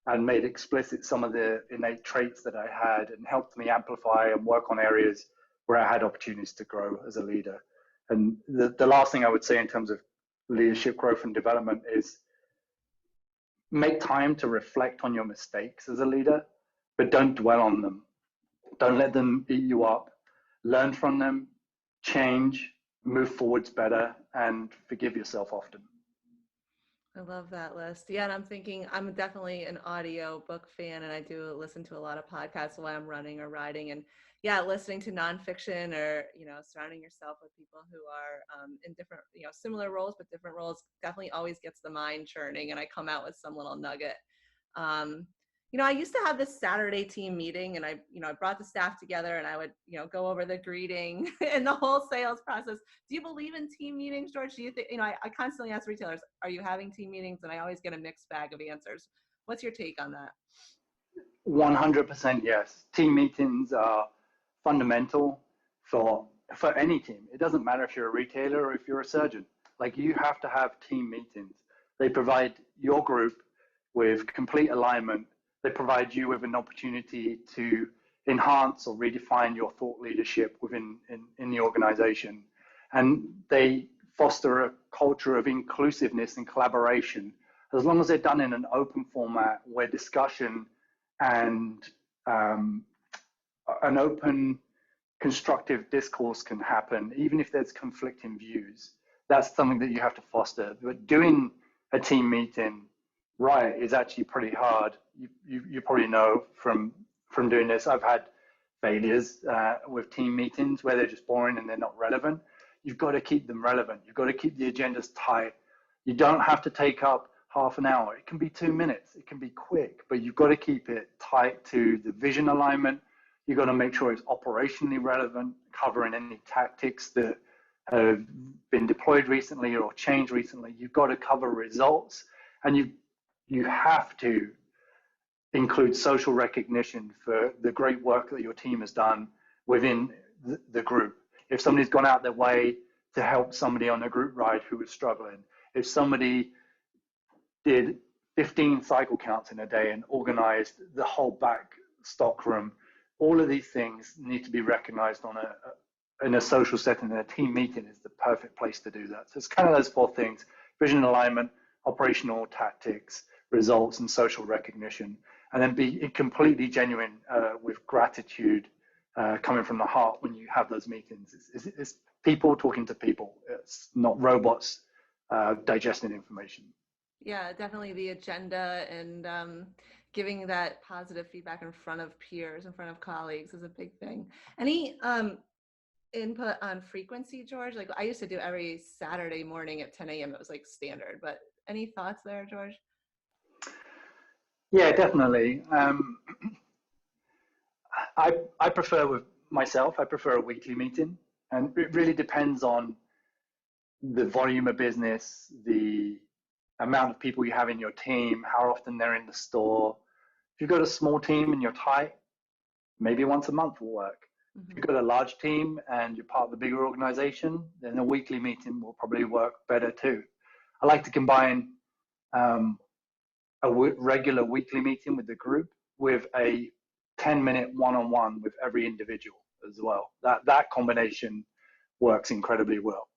and made explicit some of the innate traits that I had, and helped me amplify and work on areas where I had opportunities to grow as a leader. And the last thing I would say in terms of leadership growth and development is make time to reflect on your mistakes as a leader, but don't dwell on them. Don't let them eat you up. Learn from them, change, move forwards better, and forgive yourself often. I love that list. Yeah, and I'm thinking, I'm definitely an audio book fan, and I do listen to a lot of podcasts while I'm running or riding. And yeah, listening to nonfiction, or surrounding yourself with people who are in different, similar roles but different roles, definitely always gets the mind churning, and I come out with some little nugget. I used to have this Saturday team meeting, and I brought the staff together, and I would, go over the greeting and the whole sales process. Do you believe in team meetings, George? Do you think, I constantly ask retailers, are you having team meetings? And I always get a mixed bag of answers. What's your take on that? 100% yes. Team meetings are fundamental for any team. It doesn't matter if you're a retailer or if you're a surgeon. You have to have team meetings. They provide your group with complete alignment. They provide you with an opportunity to enhance or redefine your thought leadership within in the organization. And they foster a culture of inclusiveness and collaboration, as long as they're done in an open format where discussion and an open, constructive discourse can happen, even if there's conflicting views. That's something that you have to foster. But doing a team meeting right is actually pretty hard. you probably know from doing this. I've had failures with team meetings where they're just boring and they're not relevant. You've got to keep them relevant. You've got to keep the agendas tight. You don't have to take up half an hour. It can be 2 minutes. It can be quick, but you've got to keep it tight to the vision alignment. You've got to make sure it's operationally relevant, covering any tactics that have been deployed recently or changed recently. You've got to cover results, and you have to include social recognition for the great work that your team has done within the group. If somebody's gone out their way to help somebody on a group ride who was struggling, if somebody did 15 cycle counts in a day and organized the whole back stock room, all of these things need to be recognized in a social setting, and a team meeting is the perfect place to do that. So it's kind of those 4 things: vision alignment, operational tactics, results, and social recognition. And then be completely genuine with gratitude coming from the heart when you have those meetings. It's people talking to people. It's not robots digesting information. Yeah, definitely the agenda and giving that positive feedback in front of peers, in front of colleagues is a big thing. Any input on frequency, George? Like I used to do every Saturday morning at 10 a.m. It was like standard, but any thoughts there, George? Yeah, definitely. I prefer with myself, I prefer a weekly meeting, and it really depends on the volume of business, the amount of people you have in your team, how often they're in the store. If you've got a small team and you're tight, maybe once a month will work. If you've got a large team and you're part of the bigger organization, then a weekly meeting will probably work better too. I like to combine a regular weekly meeting with the group with a 10-minute one-on-one with every individual as well. That combination works incredibly well.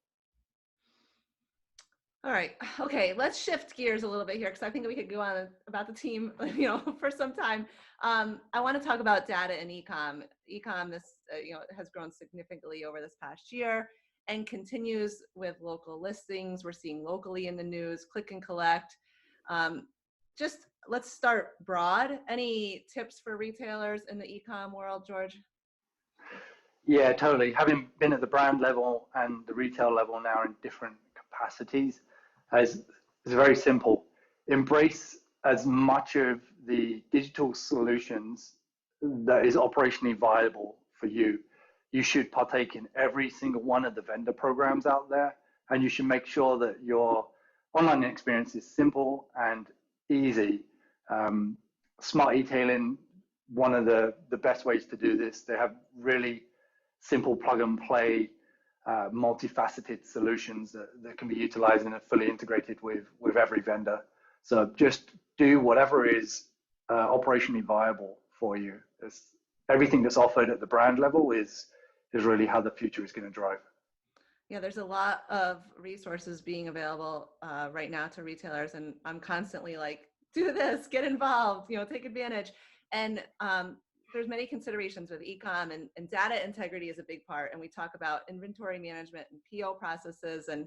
All right. Okay. Let's shift gears a little bit here because I think we could go on about the team, for some time. I want to talk about data and ecom. Ecom, this, has grown significantly over this past year and continues with local listings. We're seeing locally in the news, click and collect. Just let's start broad. Any tips for retailers in the ecom world, George? Yeah, totally. Having been at the brand level and the retail level now in different capacities, is very simple. Embrace as much of the digital solutions that is operationally viable for you. You should partake in every single one of the vendor programs out there, and you should make sure that your online experience is simple and easy. Smart e-tailing, one of the best ways to do this. They have really simple plug and play multifaceted solutions that can be utilized and are fully integrated with every vendor. So just do whatever is operationally viable for you. Everything that's offered at the brand level is really how the future is going to drive. Yeah, there's a lot of resources being available right now to retailers, and I'm constantly like, do this, get involved, take advantage. And there's many considerations with ecom, and data integrity is a big part. And we talk about inventory management and PO processes. And,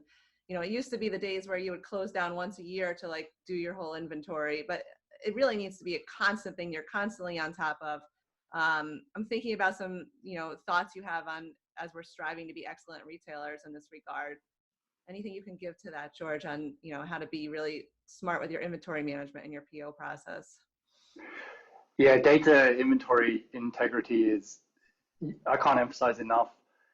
it used to be the days where you would close down once a year to like do your whole inventory, but it really needs to be a constant thing you're constantly on top of. I'm thinking about some, thoughts you have on as we're striving to be excellent retailers in this regard. Anything you can give to that, George, on, how to be really smart with your inventory management and your PO process? Yeah, data inventory integrity is, I can't emphasize enough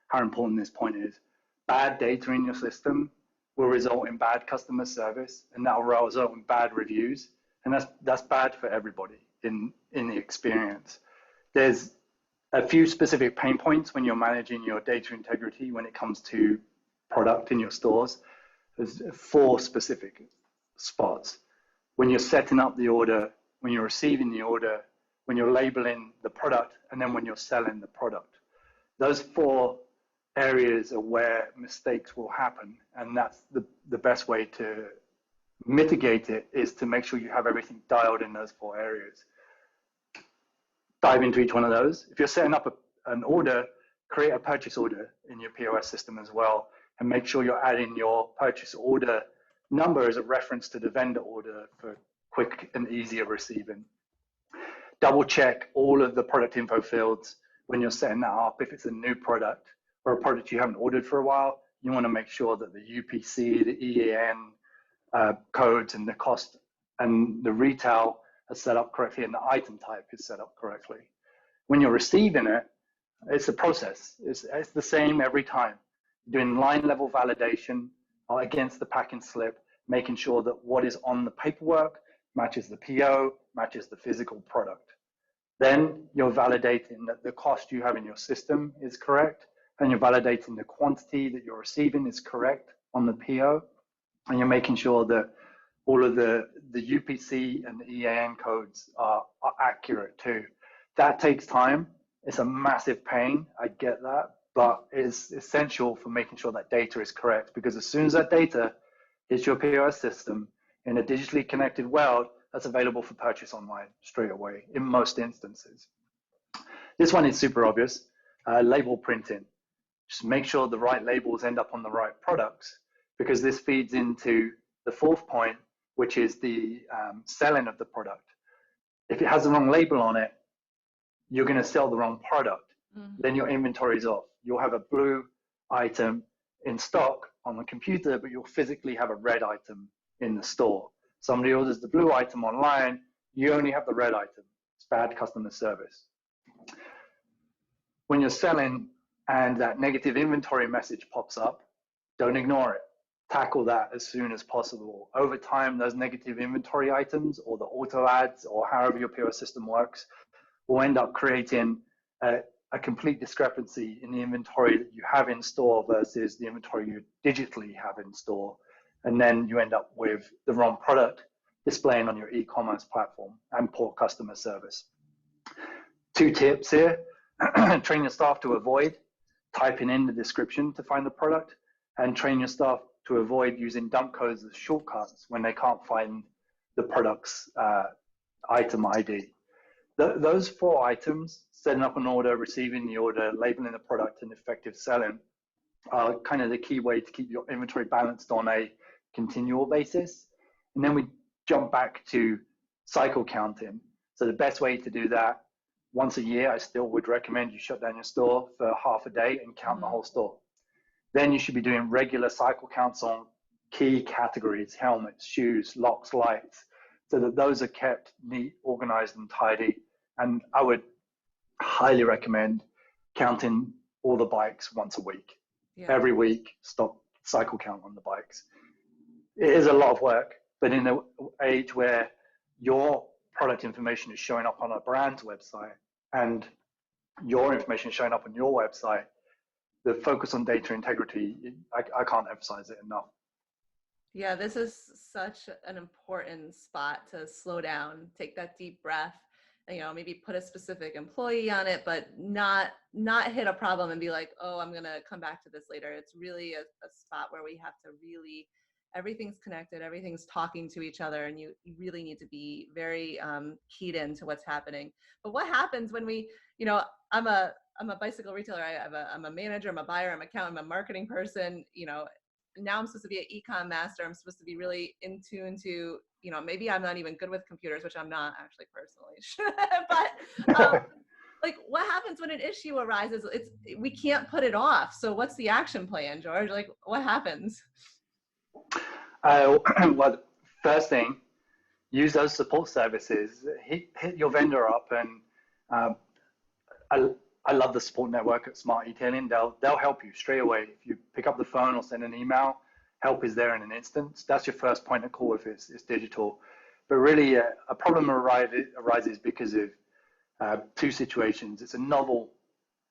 how important this point is. Bad data in your system will result in bad customer service, and that will result in bad reviews. And that's bad for everybody in the experience. There's a few specific pain points when you're managing your data integrity when it comes to product in your stores. There's 4 specific spots. When you're setting up the order, when you're receiving the order, when you're labeling the product, and then when you're selling the product. Those 4 areas are where mistakes will happen, and that's the best way to mitigate it is to make sure you have everything dialed in those 4 areas. Dive into each one of those. If you're setting up an order, create a purchase order in your POS system as well, and make sure you're adding your purchase order number as a reference to the vendor order for quick and easier receiving. double check all of the product info fields when you're setting that up. If it's a new product or a product you haven't ordered for a while, you want to make sure that the UPC, the EAN codes and the cost and the retail are set up correctly and the item type is set up correctly. When you're receiving it, it's a process. It's the same every time. Doing line level validation against the packing slip, making sure that what is on the paperwork matches the PO, matches the physical product. Then you're validating that the cost you have in your system is correct, and you're validating the quantity that you're receiving is correct on the PO, and you're making sure that all of the UPC and the EAN codes are accurate too. That takes time. It's a massive pain, I get that, but it's essential for making sure that data is correct, because as soon as that data hits your POS system in a digitally connected world, that's available for purchase online straight away in most instances. This one is super obvious, label printing. Just make sure the right labels end up on the right products, because this feeds into the fourth point, which is the selling of the product. If it has the wrong label on it, you're going to sell the wrong product. Then your inventory is off. You'll have a blue item in stock on the computer, but you'll physically have a red item in the store. Somebody orders the blue item online, you only have the red item. It's bad customer service. When you're selling and that negative inventory message pops up, don't ignore it. Tackle that as soon as possible. Over time, those negative inventory items or the auto ads or however your POS system works will end up creating a complete discrepancy in the inventory that you have in store versus the inventory you digitally have in store. And then you end up with the wrong product displaying on your e-commerce platform and poor customer service. 2 tips here. Train your staff to avoid typing in the description to find the product, and train your staff to avoid using dump codes as shortcuts when they can't find the product's item ID. Those 4 items, setting up an order, receiving the order, labeling the product, and effective selling, are kind of the key way to keep your inventory balanced on a continual basis. And then we jump back to cycle counting. So the best way to do that, once a year, I still would recommend you shut down your store for half a day and count the whole store. Then you should be doing regular cycle counts on key categories: helmets, shoes, locks, lights, so that those are kept neat, organized, and tidy. And I would highly recommend counting all the bikes once a week. Yeah. Every week, stop, cycle count on the bikes. It is a lot of work, but in an age where your product information is showing up on a brand's website and your information is showing up on your website, the focus on data integrity, I can't emphasize it enough. Yeah, this is such an important spot to slow down, take that deep breath, maybe put a specific employee on it, but not hit a problem and be like, oh, I'm going to come back to this later. It's really a spot where we have to really, everything's connected, everything's talking to each other, and you really need to be very keyed into what's happening. But what happens when we, I'm a bicycle retailer. I'm a manager, I'm a buyer, I'm an accountant, I'm a marketing person, now I'm supposed to be an ecom master. I'm supposed to be really in tune to, maybe I'm not even good with computers, which I'm not actually personally, but like what happens when an issue arises? We can't put it off. So what's the action plan, George? Like what happens? Well, first thing, use those support services. Hit your vendor up, and I love the support network at Smart Etailing. They'll help you straight away. If you pick up the phone or send an email, help is there in an instant. That's your first point of call if it's digital. But really, a problem arises because of 2 situations. It's a novel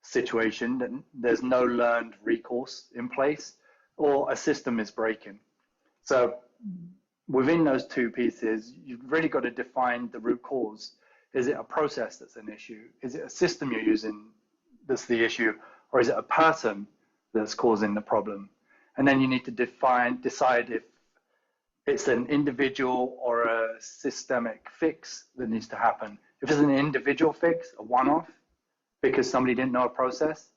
situation that there's no learned recourse in place, or a system is breaking. So within those 2 pieces, you've really got to define the root cause. Is it a process that's an issue? Is it a system you're using that's the issue? Or is it a person that's causing the problem? And then you need to decide if it's an individual or a systemic fix that needs to happen. If it's an individual fix, a one-off, because somebody didn't know a process,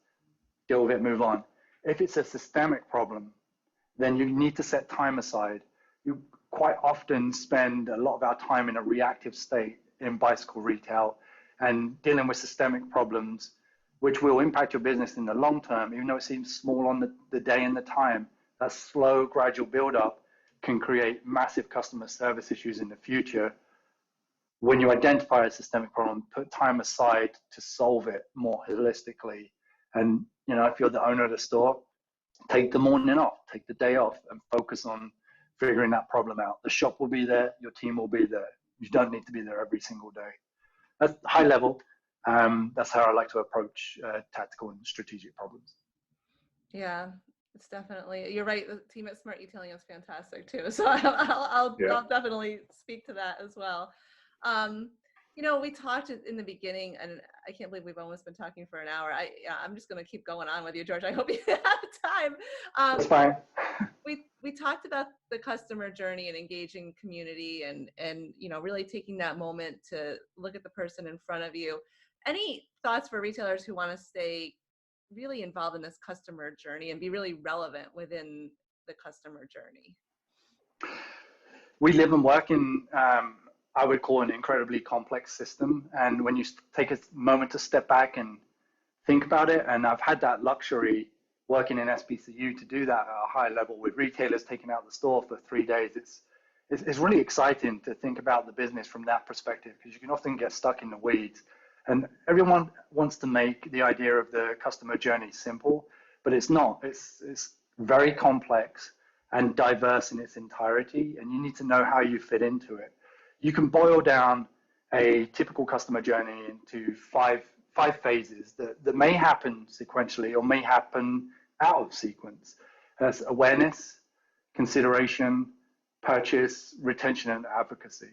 deal with it, move on. If it's a systemic problem, then you need to set time aside. You quite often spend a lot of our time in a reactive state in bicycle retail, and dealing with systemic problems, which will impact your business in the long term, even though it seems small on the day and the time. That slow, gradual build-up can create massive customer service issues in the future. When you identify a systemic problem, put time aside to solve it more holistically. And, you know, if you're the owner of the store, take the morning off, take the day off, and focus on figuring that problem out. The shop will be there, your team will be there. You don't need to be there every single day. That's high level. That's how I like to approach tactical and strategic problems. Yeah, it's definitely, you're right. The team at Smart Detailing is fantastic too. So I'll definitely speak to that as well. You know, we talked in the beginning, and I can't believe we've almost been talking for an hour. I'm just going to keep going on with you, George. I hope you have time. That's fine. We talked about the customer journey and engaging community, and you know, really taking that moment to look at the person in front of you. Any thoughts for retailers who want to stay really involved in this customer journey and be really relevant within the customer journey? We live and work in, I would call an incredibly complex system. And when you take a moment to step back and think about it, and I've had that luxury working in SBCU to do that at a high level with retailers taking out the store for 3 days, it's really exciting to think about the business from that perspective, because you can often get stuck in the weeds. And everyone wants to make the idea of the customer journey simple, but it's not. It's very complex and diverse in its entirety, and you need to know how you fit into it. You can boil down a typical customer journey into five phases that may happen sequentially or may happen out of sequence. That's awareness, consideration, purchase, retention, and advocacy.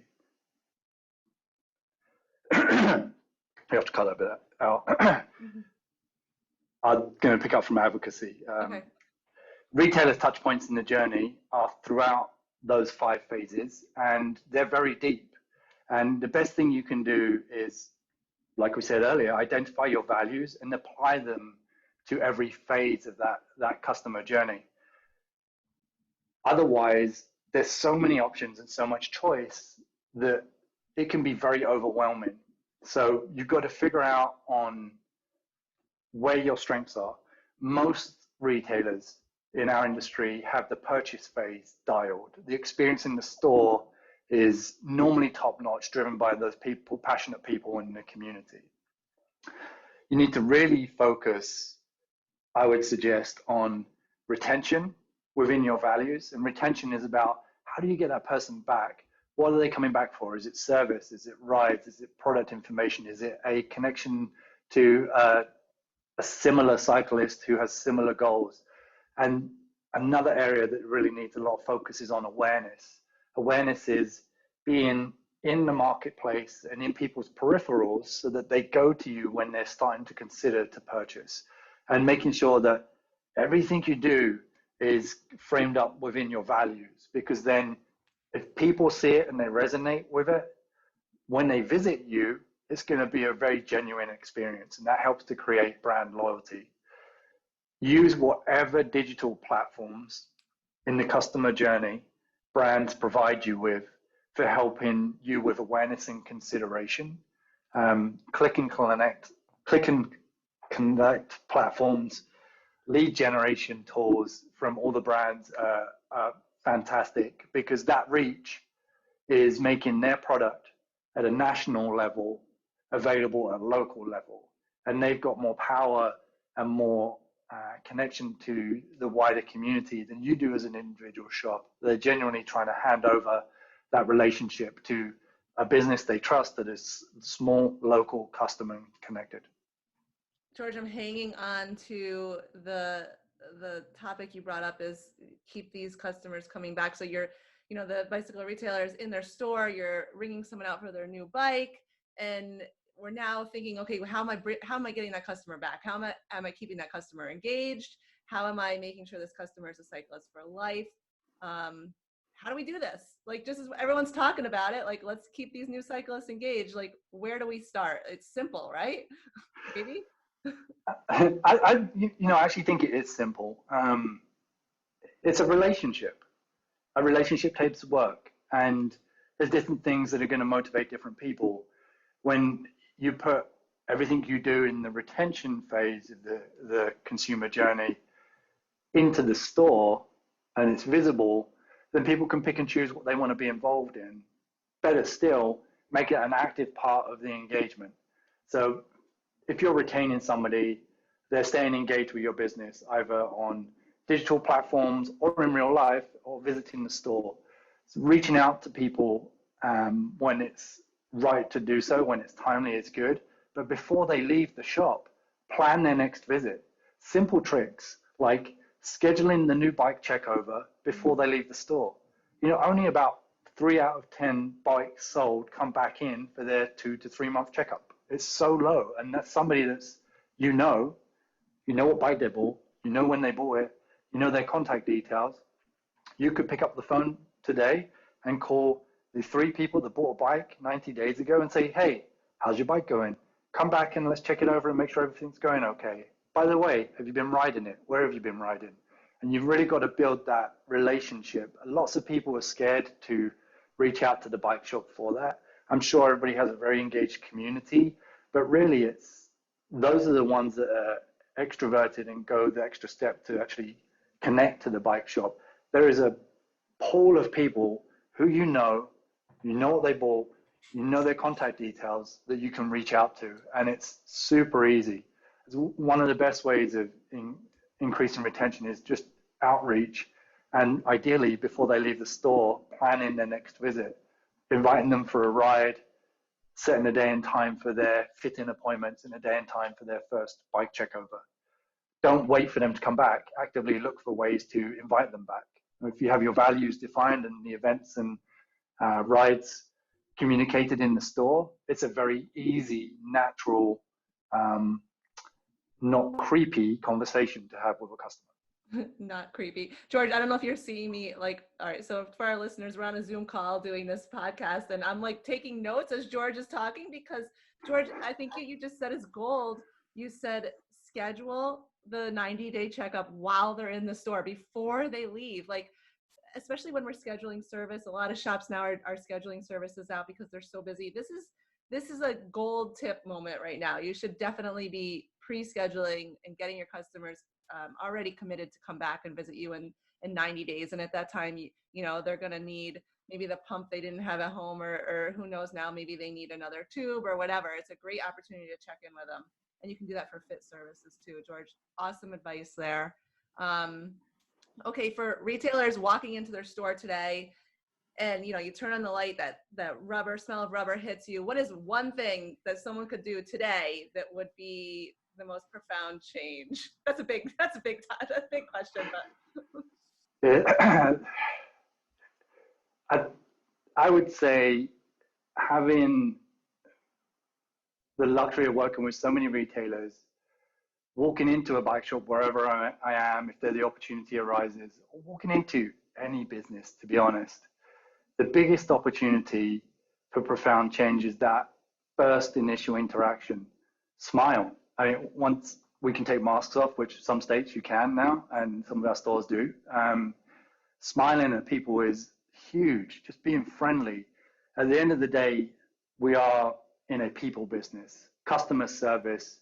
You have to cut that bit out. I'm going to pick up from advocacy. Okay. Retailers' touch points in the journey are throughout those 5 phases, and they're very deep. And the best thing you can do is, like we said earlier, identify your values and apply them to every phase of that customer journey. Otherwise, there's so many options and so much choice that it can be very overwhelming. So you've got to figure out on where your strengths are. Most retailers in our industry have the purchase phase dialed. The experience in the store is normally top-notch, driven by those people, passionate people in the community. You need to really focus, I would suggest, on retention within your values. And retention is about, how do you get that person back? What are they coming back for? Is it service? Is it rides? Is it product information? Is it a connection to a similar cyclist who has similar goals? And another area that really needs a lot of focus is on awareness. Awareness is being in the marketplace and in people's peripherals so that they go to you when they're starting to consider to purchase, and making sure that everything you do is framed up within your values, because then if people see it and they resonate with it, when they visit you, it's going to be a very genuine experience, and that helps to create brand loyalty. Use whatever digital platforms in the customer journey brands provide you with for helping you with awareness and consideration. Click and connect platforms, lead generation tools from all the brands are fantastic, because that reach is making their product at a national level available at a local level, and they've got more power and more connection to the wider community than you do as an individual shop. They're genuinely trying to hand over that relationship to a business they trust that is small, local, custom, and connected. George, I'm hanging on to the topic you brought up, is keep these customers coming back. So you're, you know, the bicycle retailers in their store, you're ringing someone out for their new bike, and we're now thinking, okay, how am I getting that customer back? How am I keeping that customer engaged? How am I making sure this customer is a cyclist for life? How do we do this? Like, just as everyone's talking about it, like, let's keep these new cyclists engaged. Like, where do we start? It's simple, right? Maybe. I actually think it is simple. It's a relationship. A relationship takes work, and there's different things that are going to motivate different people. When you put everything you do in the retention phase of the consumer journey into the store and it's visible, then people can pick and choose what they want to be involved in. Better still, make it an active part of the engagement. So if you're retaining somebody, they're staying engaged with your business, either on digital platforms or in real life or visiting the store. So reaching out to people when it's right to do so, when it's timely, it's good. But before they leave the shop, plan their next visit. Simple tricks like scheduling the new bike checkover before they leave the store. Only about 3 out of 10 bikes sold come back in for their 2 to 3 month checkup. It's so low. And that's somebody that's, you know what bike they bought, you know when they bought it, you know their contact details. You could pick up the phone today and call the 3 people that bought a bike 90 days ago and say, hey, how's your bike going? Come back and let's check it over and make sure everything's going okay. By the way, have you been riding it? Where have you been riding? And you've really got to build that relationship. Lots of people are scared to reach out to the bike shop for that. I'm sure everybody has a very engaged community, but really those are the ones that are extroverted and go the extra step to actually connect to the bike shop. There is a pool of people who you know what they bought, you know their contact details that you can reach out to, and it's super easy. It's one of the best ways of increasing retention is just outreach, and ideally before they leave the store, planning their next visit, inviting them for a ride, setting a day and time for their fit-in appointments and a day and time for their first bike checkover. Don't wait for them to come back. Actively look for ways to invite them back. If you have your values defined and the events and rides communicated in the store, it's a very easy, natural, not creepy conversation to have with a customer. Not creepy. George, I don't know if you're seeing me, like, all right, so for our listeners, we're on a Zoom call doing this podcast and I'm like taking notes as George is talking because George, I think you just said is gold. You said schedule the 90-day checkup while they're in the store before they leave. Like, especially when we're scheduling service, a lot of shops now are scheduling services out because they're so busy. This is a gold tip moment right now. You should definitely be pre-scheduling and getting your customers already committed to come back and visit you in 90 days. And at that time, they're going to need maybe the pump they didn't have at home, or who knows now, maybe they need another tube or whatever. It's a great opportunity to check in with them. And you can do that for fit services too, George. Awesome advice there. Okay, for retailers walking into their store today, and you turn on the light, that rubber smell of rubber hits you. What is one thing that someone could do today that would be the most profound change? That's a big question, but I would say having the luxury of working with so many retailers, walking into a bike shop wherever I am, if the opportunity arises, or walking into any business, to be honest, the biggest opportunity for profound change is that first initial interaction. Smile. I mean, once we can take masks off, which some states you can now, and some of our stores do, smiling at people is huge. Just being friendly. At the end of the day, we are in a people business. Customer service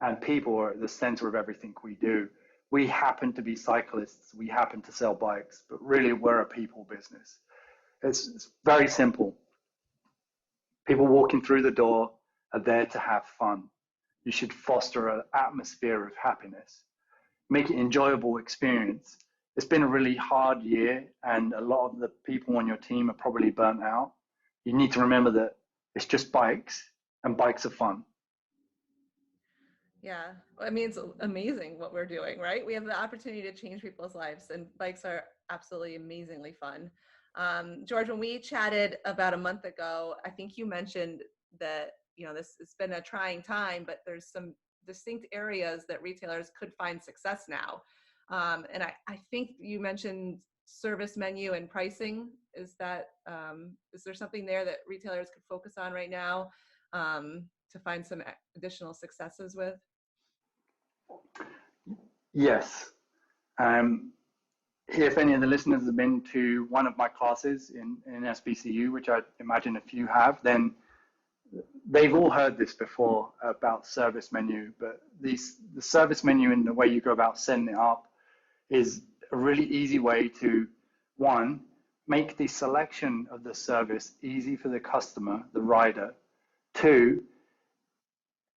and people are at the center of everything we do. We happen to be cyclists. We happen to sell bikes, but really we're a people business. It's very simple. People walking through the door are there to have fun. You should foster an atmosphere of happiness. Make it an enjoyable experience. It's been a really hard year and a lot of the people on your team are probably burnt out. You need to remember that it's just bikes and bikes are fun. Yeah, I mean, it's amazing what we're doing, right? We have the opportunity to change people's lives and bikes are absolutely amazingly fun. George, when we chatted about a month ago, I think you mentioned that, it's been a trying time, but there's some distinct areas that retailers could find success now. And I think you mentioned service menu and pricing. Is there something there that retailers could focus on right now to find some additional successes with? Yes. If any of the listeners have been to one of my classes in SBCU, which I imagine a few have, then they've all heard this before about service menu, but the service menu and the way you go about setting it up is a really easy way to, one, make the selection of the service easy for the customer, the rider. Two,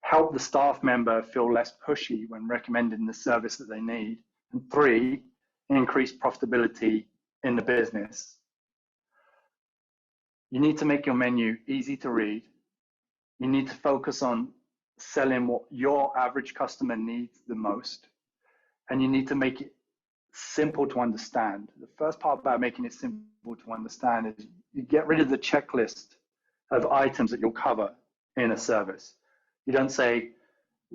help the staff member feel less pushy when recommending the service that they need. And three, increase profitability in the business. You need to make your menu easy to read. You need to focus on selling what your average customer needs the most. And you need to make it simple to understand. The first part about making it simple to understand is you get rid of the checklist of items that you'll cover in a service. You don't say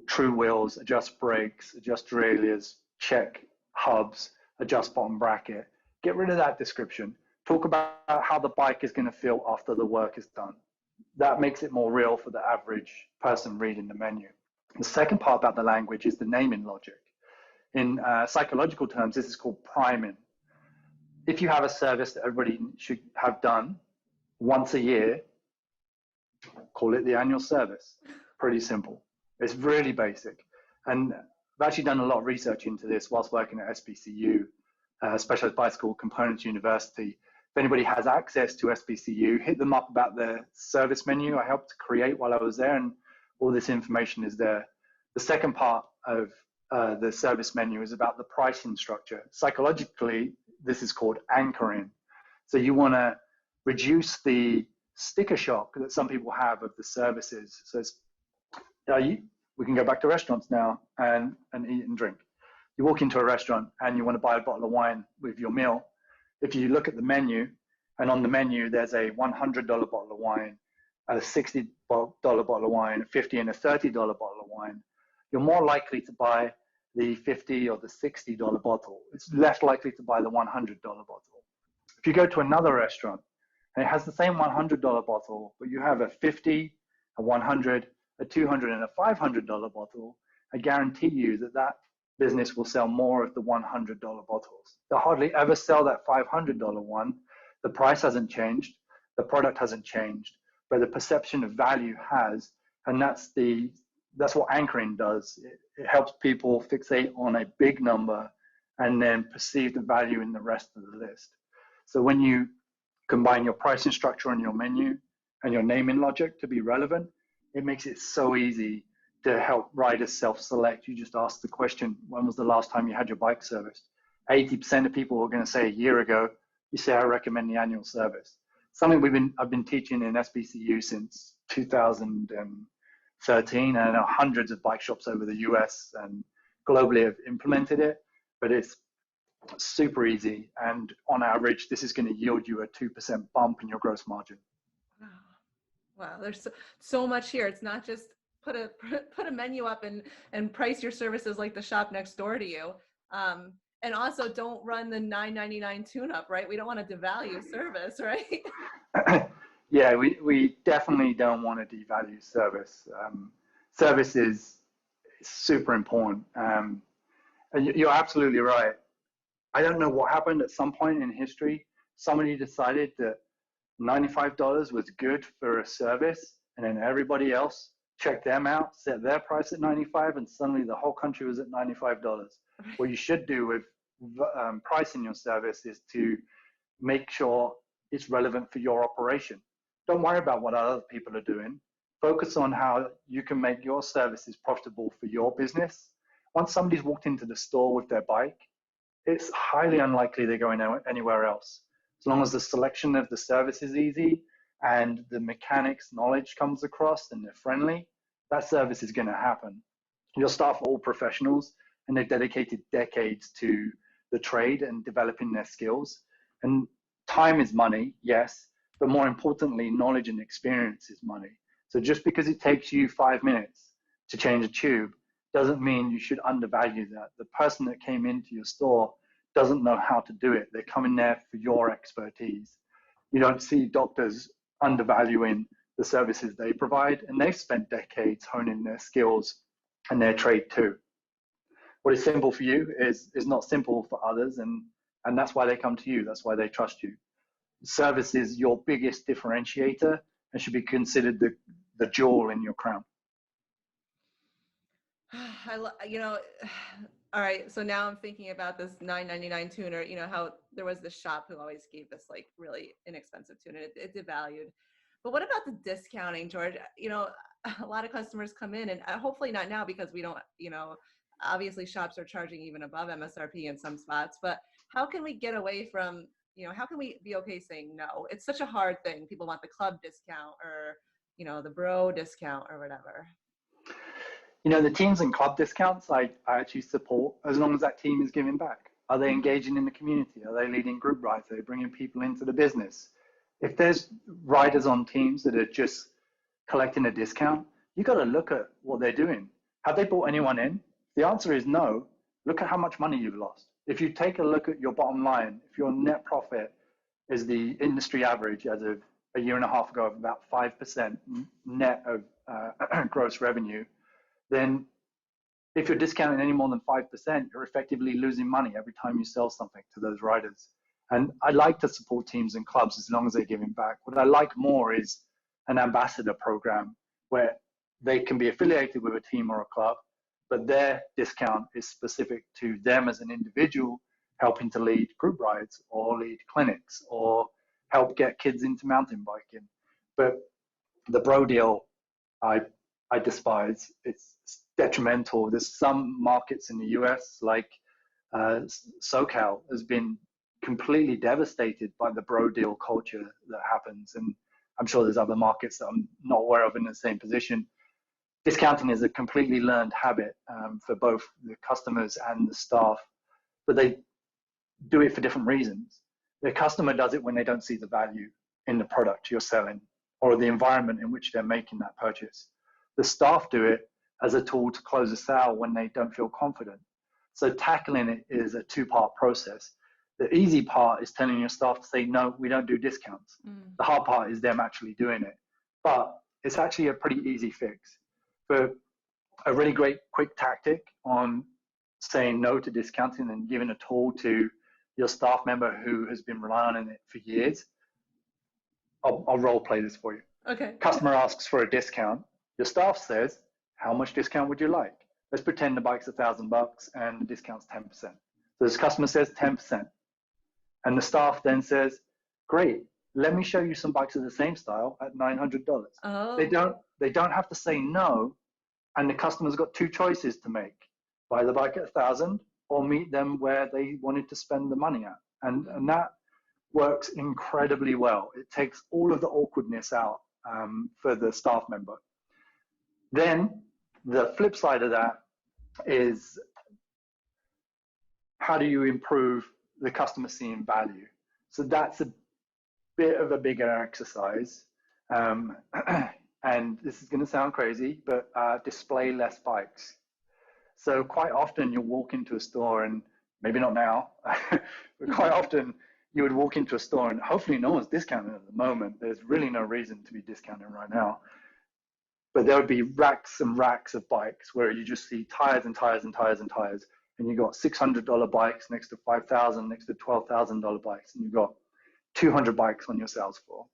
true wheels, adjust brakes, adjust derailleurs, check hubs, adjust bottom bracket. Get rid of that description. Talk about how the bike is going to feel after the work is done. That makes it more real for the average person reading the menu. The second part about the language is the naming logic. In psychological terms, this is called priming. If you have a service that everybody should have done once a year, call it the annual service. Pretty simple. It's really basic. And I've actually done a lot of research into this whilst working at SBCU, Specialized Bicycle Components University. If anybody has access to SBCU, hit them up about the service menu I helped create while I was there, and all this information is there. The second part of the service menu is about the pricing structure. Psychologically, this is called anchoring. So you want to reduce the sticker shock that some people have of the services. So it's, we can go back to restaurants now and eat and drink. You walk into a restaurant and you want to buy a bottle of wine with your meal. If you look at the menu, and on the menu there's a $100 bottle of wine, a $60 bottle of wine, a $50 and a $30 bottle of wine, you're more likely to buy the $50 or the $60 bottle. It's less likely to buy the $100 bottle. If you go to another restaurant and it has the same $100 bottle, but you have a $50, a $100, a $200, and a $500 bottle, I guarantee you that that business will sell more of the $100 bottles. They'll hardly ever sell that $500 one. The price hasn't changed, the product hasn't changed, but the perception of value has, and that's what anchoring does. It helps people fixate on a big number and then perceive the value in the rest of the list. So when you combine your pricing structure on your menu and your naming logic to be relevant, it makes it so easy to help riders self-select. You just ask the question, when was the last time you had your bike serviced? 80% of people are going to say a year ago. You say, I recommend the annual service. Something I've been teaching in SBCU since 2013, and I know hundreds of bike shops over the US and globally have implemented it, but it's super easy. And on average, this is going to yield you a 2% bump in your gross margin. Wow, there's so much here. It's not just put a menu up and price your services like the shop next door to you. And also don't run the $9.99 tune-up, right? We don't want to devalue service, right? Yeah, we definitely don't want to devalue service. Service is super important. And you're absolutely right. I don't know what happened at some point in history. Somebody decided that $95 was good for a service, and then everybody else checked them out, set their price at $95, and suddenly the whole country was at $95. What you should do with pricing your service is to make sure it's relevant for your operation. Don't worry about what other people are doing. Focus on how you can make your services profitable for your business. Once somebody's walked into the store with their bike, it's highly unlikely they're going anywhere else. As long as the selection of the service is easy and the mechanics knowledge comes across and they're friendly, that service is going to happen. Your staff are all professionals and they've dedicated decades to the trade and developing their skills. And time is money, yes, but more importantly, knowledge and experience is money. So just because it takes you 5 minutes to change a tube doesn't mean you should undervalue that. The person that came into your store doesn't know how to do it. They're coming there for your expertise. You don't see doctors undervaluing the services they provide, and they've spent decades honing their skills and their trade too. What is simple for you is not simple for others, and that's why they come to you. That's why they trust you. Service is your biggest differentiator and should be considered the jewel in your crown. You know, all right. So now I'm thinking about this $9.99 tuner. You know how there was this shop who always gave this like really inexpensive tuner. It devalued. But what about the discounting, George? You know, a lot of customers come in, and hopefully not now because we don't. You know, obviously shops are charging even above MSRP in some spots. But how can we get away from? You know, how can we be okay saying no? It's such a hard thing. People want the club discount or the bro discount or whatever. You know, the teams and club discounts I actually support as long as that team is giving back. Are they engaging in the community? Are they leading group rides? Are they bringing people into the business? If there's riders on teams that are just collecting a discount, you got to look at what they're doing. Have they brought anyone in? The answer is no. Look at how much money you've lost. If you take a look at your bottom line, if your net profit is the industry average as of a year and a half ago of about 5% net of gross revenue, then if you're discounting any more than 5%, you're effectively losing money every time you sell something to those riders. And I like to support teams and clubs as long as they're giving back. What I like more is an ambassador program where they can be affiliated with a team or a club, but their discount is specific to them as an individual, helping to lead group rides or lead clinics or help get kids into mountain biking. But the bro deal, I despise. It's detrimental. There's some markets in the US, like SoCal, has been completely devastated by the bro deal culture that happens. And I'm sure there's other markets that I'm not aware of in the same position. Discounting is a completely learned habit for both the customers and the staff, but they do it for different reasons. The customer does it when they don't see the value in the product you're selling or the environment in which they're making that purchase. The staff do it as a tool to close a sale when they don't feel confident. So tackling it is a two-part process. The easy part is telling your staff to say, no, we don't do discounts. The hard part is them actually doing it. But it's actually a pretty easy fix. For a really great quick tactic on saying no to discounting and giving a tool to your staff member who has been relying on it for years, I'll role play this for you. Okay. Customer asks for a discount. Your staff says, how much discount would you like? Let's pretend the bike's $1,000 and the discount's 10%. So this customer says 10%. And the staff then says, great, let me show you some bikes of the same style at $900. Oh. They don't have to say no. And the customer's got two choices to make: buy the bike at $1,000 or meet them where they wanted to spend the money at. And that works incredibly well. It takes all of the awkwardness out for the staff member. Then the flip side of that is, how do you improve the customer seeing value? So that's a bit of a bigger exercise. And this is going to sound crazy, but display less bikes. So quite often you'll walk into a store, and maybe not now, but quite often you would walk into a store and hopefully no one's discounting at the moment. There's really no reason to be discounting right now. But there would be racks and racks of bikes where you just see tires and tires and tires and tires. And you've got $600 bikes next to $5,000, next to $12,000 bikes, and you've got 200 bikes on your sales floor.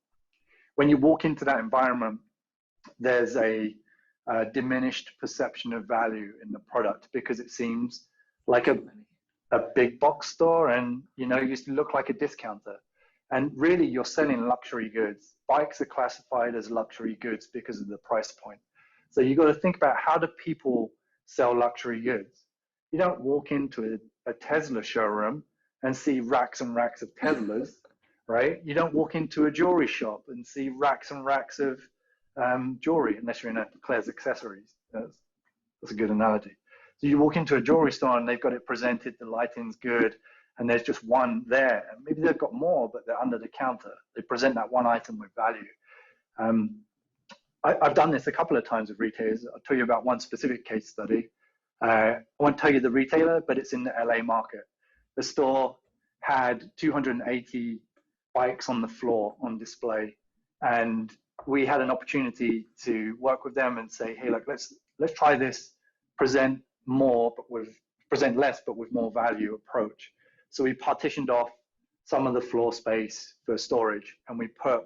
When you walk into that environment, there's a diminished perception of value in the product because it seems like a big box store, and you look like a discounter. And really, you're selling luxury goods. Bikes are classified as luxury goods because of the price point. So you've got to think about, how do people sell luxury goods? You don't walk into a Tesla showroom and see racks and racks of Teslas, right? You don't walk into a jewelry shop and see racks and racks of jewelry, unless you're in a Claire's Accessories. That's a good analogy. So you walk into a jewelry store and they've got it presented, the lighting's good, and there's just one there. And maybe they've got more, but they're under the counter. They present that one item with value. I've done this a couple of times with retailers. I'll tell you about one specific case study. I won't tell you the retailer, but it's in the LA market. The store had 280 bikes on the floor on display, and we had an opportunity to work with them and say, hey, look, let's try this, present less but with more value approach. So we partitioned off some of the floor space for storage, and we put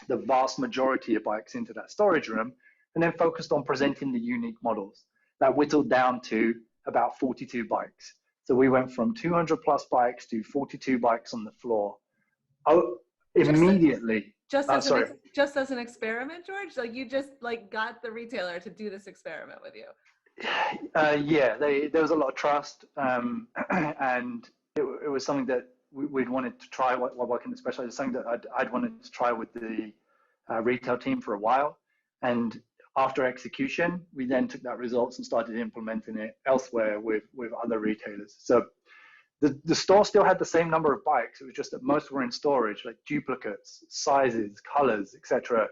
the vast majority of bikes into that storage room, and then focused on presenting the unique models. That whittled down to about 42 bikes. So we went from 200 plus bikes to 42 bikes on the floor. Oh, Just immediately. just Sorry. just as an experiment, George. Like you just like got the retailer to do this experiment with you. Yeah, there was a lot of trust, and it was something that we'd wanted to try while working at Specialized. It's something that I'd wanted to try with the retail team for a while. And after execution, we then took that results and started implementing it elsewhere with other retailers. So the store still had the same number of bikes. It was just that most were in storage, like duplicates, sizes, colors, etc.,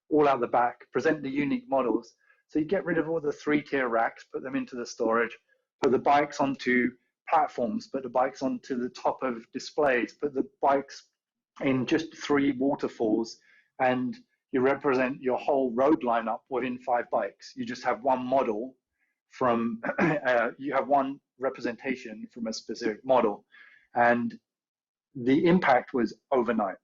all out the back, present the unique models. So you get rid of all the 3-tier racks, put them into the storage, put the bikes onto platforms, put the bikes onto the top of displays, put the bikes in just 3 waterfalls, and you represent your whole road lineup within 5 bikes. You just have one model from, you have one representation from a specific model, and the impact was overnight.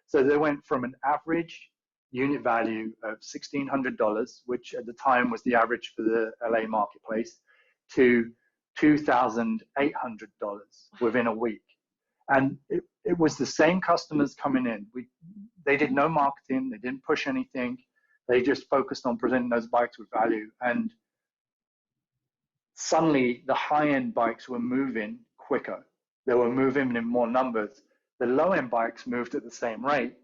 So they went from an average unit value of $1,600, which at the time was the average for the LA marketplace, to $2,800 within a week. And it was the same customers coming in. They did no marketing, they didn't push anything. They just focused on presenting those bikes with value. And suddenly the high-end bikes were moving quicker. They were moving in more numbers. The low-end bikes moved at the same rate,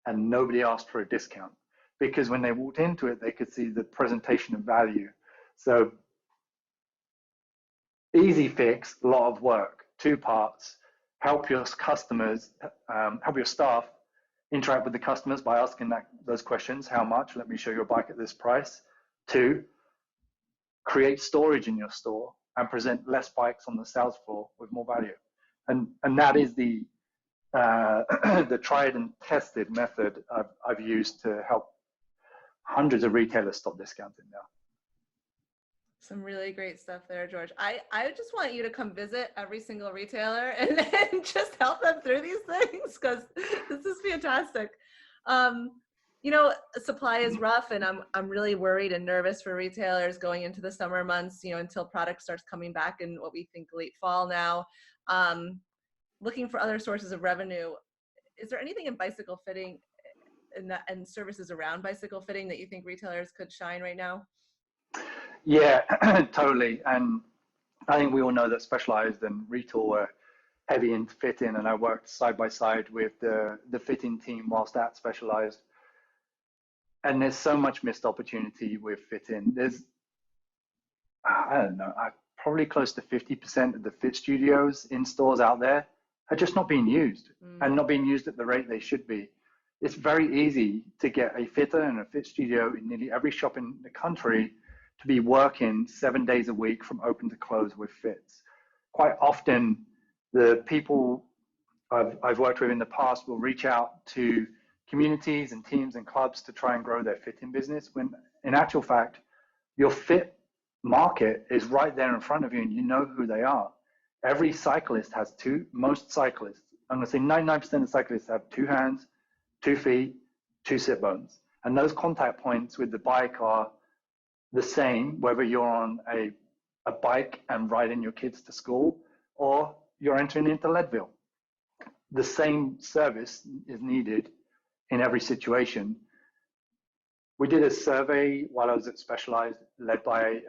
and nobody asked for a discount, because when they walked into it, they could see the presentation of value. So easy fix, a lot of work, 2 parts: help your customers, help your staff interact with the customers by asking those questions. How much? Let me show you a bike at this price. 2, create storage in your store and present less bikes on the sales floor with more value. And that is the tried and tested method I've used to help hundreds of retailers stop discounting now. Some really great stuff there, George. I just want you to come visit every single retailer and just help them through these things, because this is fantastic. You know, supply is rough, and I'm really worried and nervous for retailers going into the summer months, you know, until product starts coming back in what we think late fall now. Looking for other sources of revenue. Is there anything in bicycle fitting and services around bicycle fitting that you think retailers could shine right now? Yeah, totally. And I think we all know that Specialized and Retail were heavy into fitting, and I worked side by side with the fitting team whilst at Specialized. And there's so much missed opportunity with fitting. There's, I don't know, probably close to 50% of the fit studios in stores out there are just not being used, and not being used at the rate they should be. It's very easy to get a fitter and a fit studio in nearly every shop in the country to be working 7 days a week from open to close with fits. Quite often, the people I've worked with in the past will reach out to communities and teams and clubs to try and grow their fitting business, when in actual fact, your fit market is right there in front of you and you know who they are. Every cyclist has most cyclists, I'm going to say 99% of cyclists have 2 hands, 2 feet, 2 sit bones. And those contact points with the bike are the same, whether you're on a bike and riding your kids to school, or you're entering into Leadville. The same service is needed in every situation. We did a survey while I was at Specialized, led by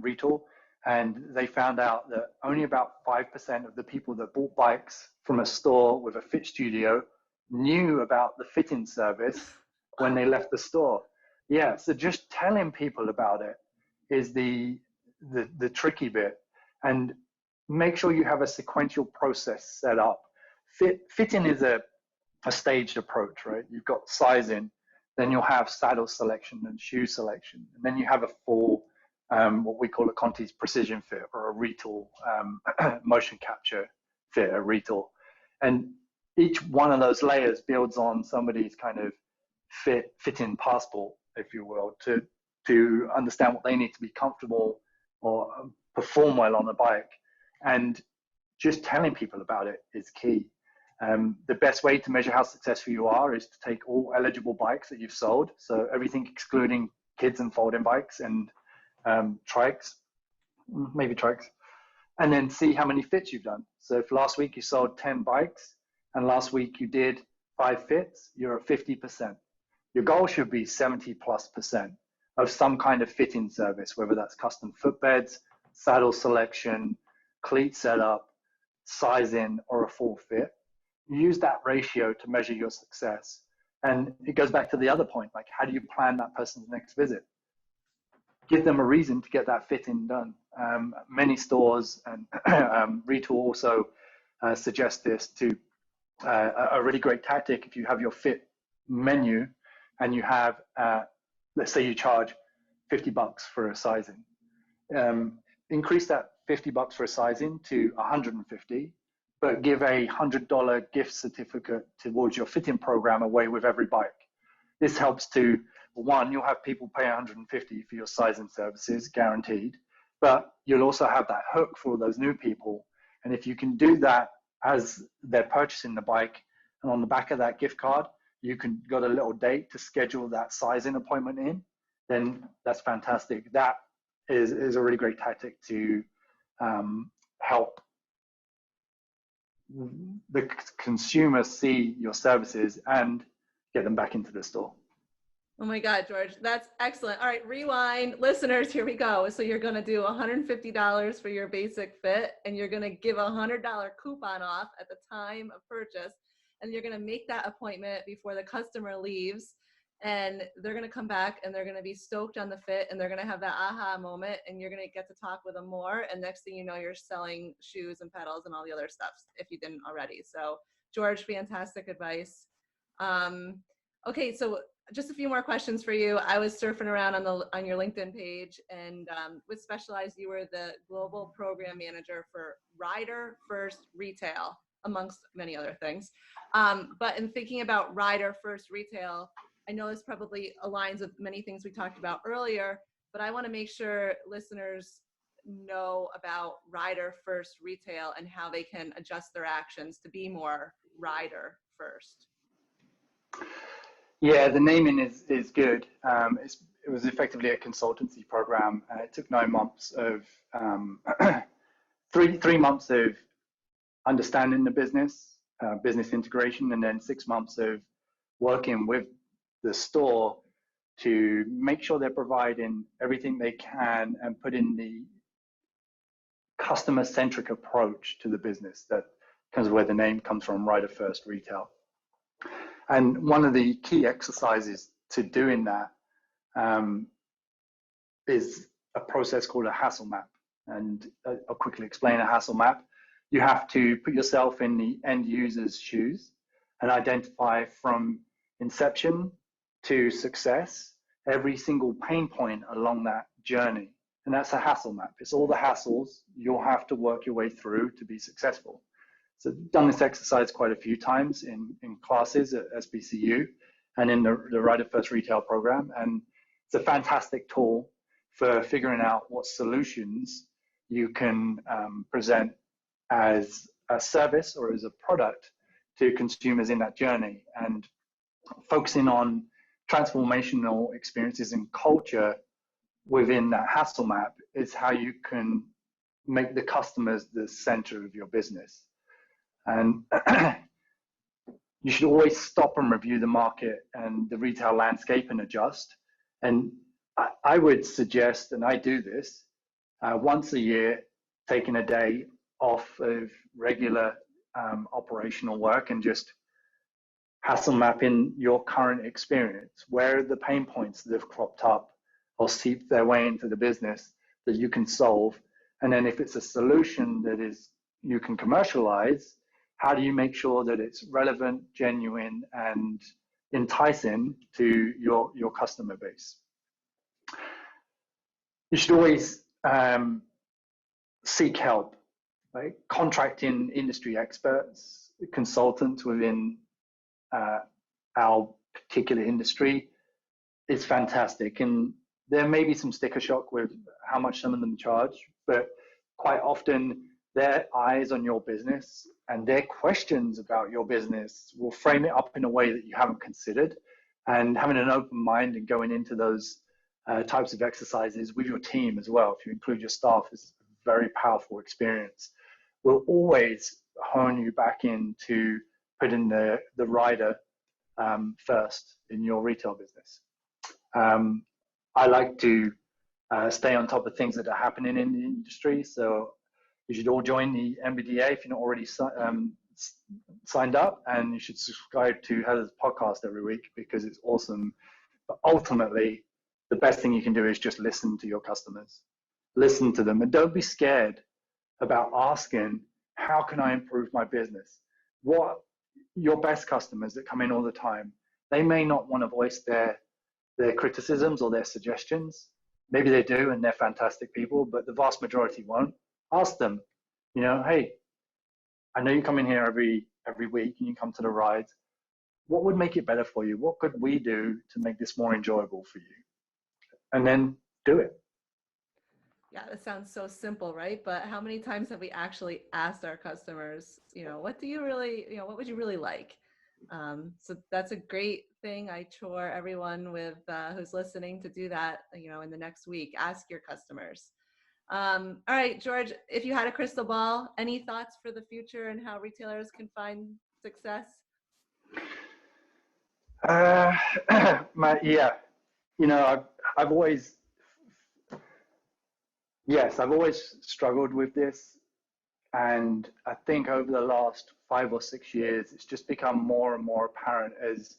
Retail, and they found out that only about 5% of the people that bought bikes from a store with a fit studio knew about the fitting service when they left the store. Yeah, so just telling people about it is the tricky bit, and make sure you have a sequential process set up. Fitting is a staged approach, right? You've got sizing, then you'll have saddle selection and shoe selection, and then you have a full, what we call a Conte's precision fit, or a Retail motion capture fit, a Retail. And each one of those layers builds on somebody's kind of fitting passport, if you will, to understand what they need to be comfortable or perform well on a bike. And just telling people about it is key. The best way to measure how successful you are is to take all eligible bikes that you've sold, so everything excluding kids and folding bikes and trikes, maybe trikes, and then see how many fits you've done. So if last week you sold 10 bikes and last week you did 5 fits, you're at 50%. Your goal should be 70+% of some kind of fitting service, whether that's custom footbeds, saddle selection, cleat setup, sizing, or a full fit. Use that ratio to measure your success. And it goes back to the other point, like how do you plan that person's next visit? Give them a reason to get that fitting done. Many stores and Retool also suggest this to a really great tactic. If you have your fit menu and you have, let's say you charge $50 for a sizing, increase that $50 for a sizing to $150, but give a $100 gift certificate towards your fitting program away with every bike. This helps to, one, you'll have people pay $150 for your sizing services, guaranteed, but you'll also have that hook for those new people. And if you can do that as they're purchasing the bike, and on the back of that gift card, you can got a little date to schedule that sizing appointment in, then that's fantastic. That is a really great tactic to help the consumer see your services and get them back into the store. Oh my God, George, that's excellent. All right, rewind. Listeners, here we go. So you're going to do $150 for your basic fit, and you're going to give a $100 coupon off at the time of purchase, and you're going to make that appointment before the customer leaves, and they're going to come back and they're going to be stoked on the fit, and they're going to have that aha moment, and you're going to get to talk with them more, and next thing you know, you're selling shoes and pedals and all the other stuff if you didn't already. So George, fantastic advice. Okay, so just a few more questions for you. I was surfing around on your LinkedIn page, and with Specialized, you were the global program manager for Rider First Retail, amongst many other things. But in thinking about Rider First Retail, I know this probably aligns with many things we talked about earlier, but I want to make sure listeners know about Rider First Retail and how they can adjust their actions to be more Rider First. Yeah, the naming is good. It was effectively a consultancy program. It took 9 months of three months of understanding the business, business integration, and then 6 months of working with the store to make sure they're providing everything they can and put in the customer-centric approach to the business. That comes where the name comes from, Rider First Retail. And one of the key exercises to doing that is a process called a hassle map. And I'll quickly explain a hassle map. You have to put yourself in the end user's shoes and identify from inception to success every single pain point along that journey. And that's a hassle map. It's all the hassles you'll have to work your way through to be successful. So I've done this exercise quite a few times in classes at SBCU and in the Rider First Retail program. And it's a fantastic tool for figuring out what solutions you can present as a service or as a product to consumers in that journey. And focusing on transformational experiences and culture within that hassle map is how you can make the customers the center of your business. And you should always stop and review the market and the retail landscape and adjust. And I would suggest, and I do this, once a year, taking a day off of regular operational work and just hassle mapping your current experience. Where are the pain points that have cropped up or seeped their way into the business that you can solve? And then if it's a solution that is you can commercialize, how do you make sure that it's relevant, genuine, and enticing to your customer base? You should always seek help, right? Contracting industry experts, consultants within our particular industry is fantastic. And there may be some sticker shock with how much some of them charge, but quite often their eyes on your business and their questions about your business will frame it up in a way that you haven't considered. And having an open mind and going into those types of exercises with your team as well. If you include your staff, it's a very powerful experience. Will always hone you back into putting the rider first in your retail business. I like to stay on top of things that are happening in the industry. So you should all join the MBDA if you're not already signed up, and you should subscribe to Heather's podcast every week because it's awesome. But ultimately, the best thing you can do is just listen to your customers, listen to them, and don't be scared about asking, how can I improve my business? What your best customers that come in all the time, they may not want to voice their criticisms or their suggestions. Maybe they do, and they're fantastic people, but the vast majority won't. Ask them, hey, I know you come in here every week and you come to the rides. What would make it better for you? What could we do to make this more enjoyable for you? And then do it. Yeah, that sounds so simple, right? But how many times have we actually asked our customers, what do you really, what would you really like? So that's a great thing. I chore everyone with who's listening to do that, in the next week. Ask your customers. All right, George, if you had a crystal ball, any thoughts for the future and how retailers can find success? Yeah, I've always, I've always struggled with this. And I think over the last 5 or 6 years, it's just become more and more apparent as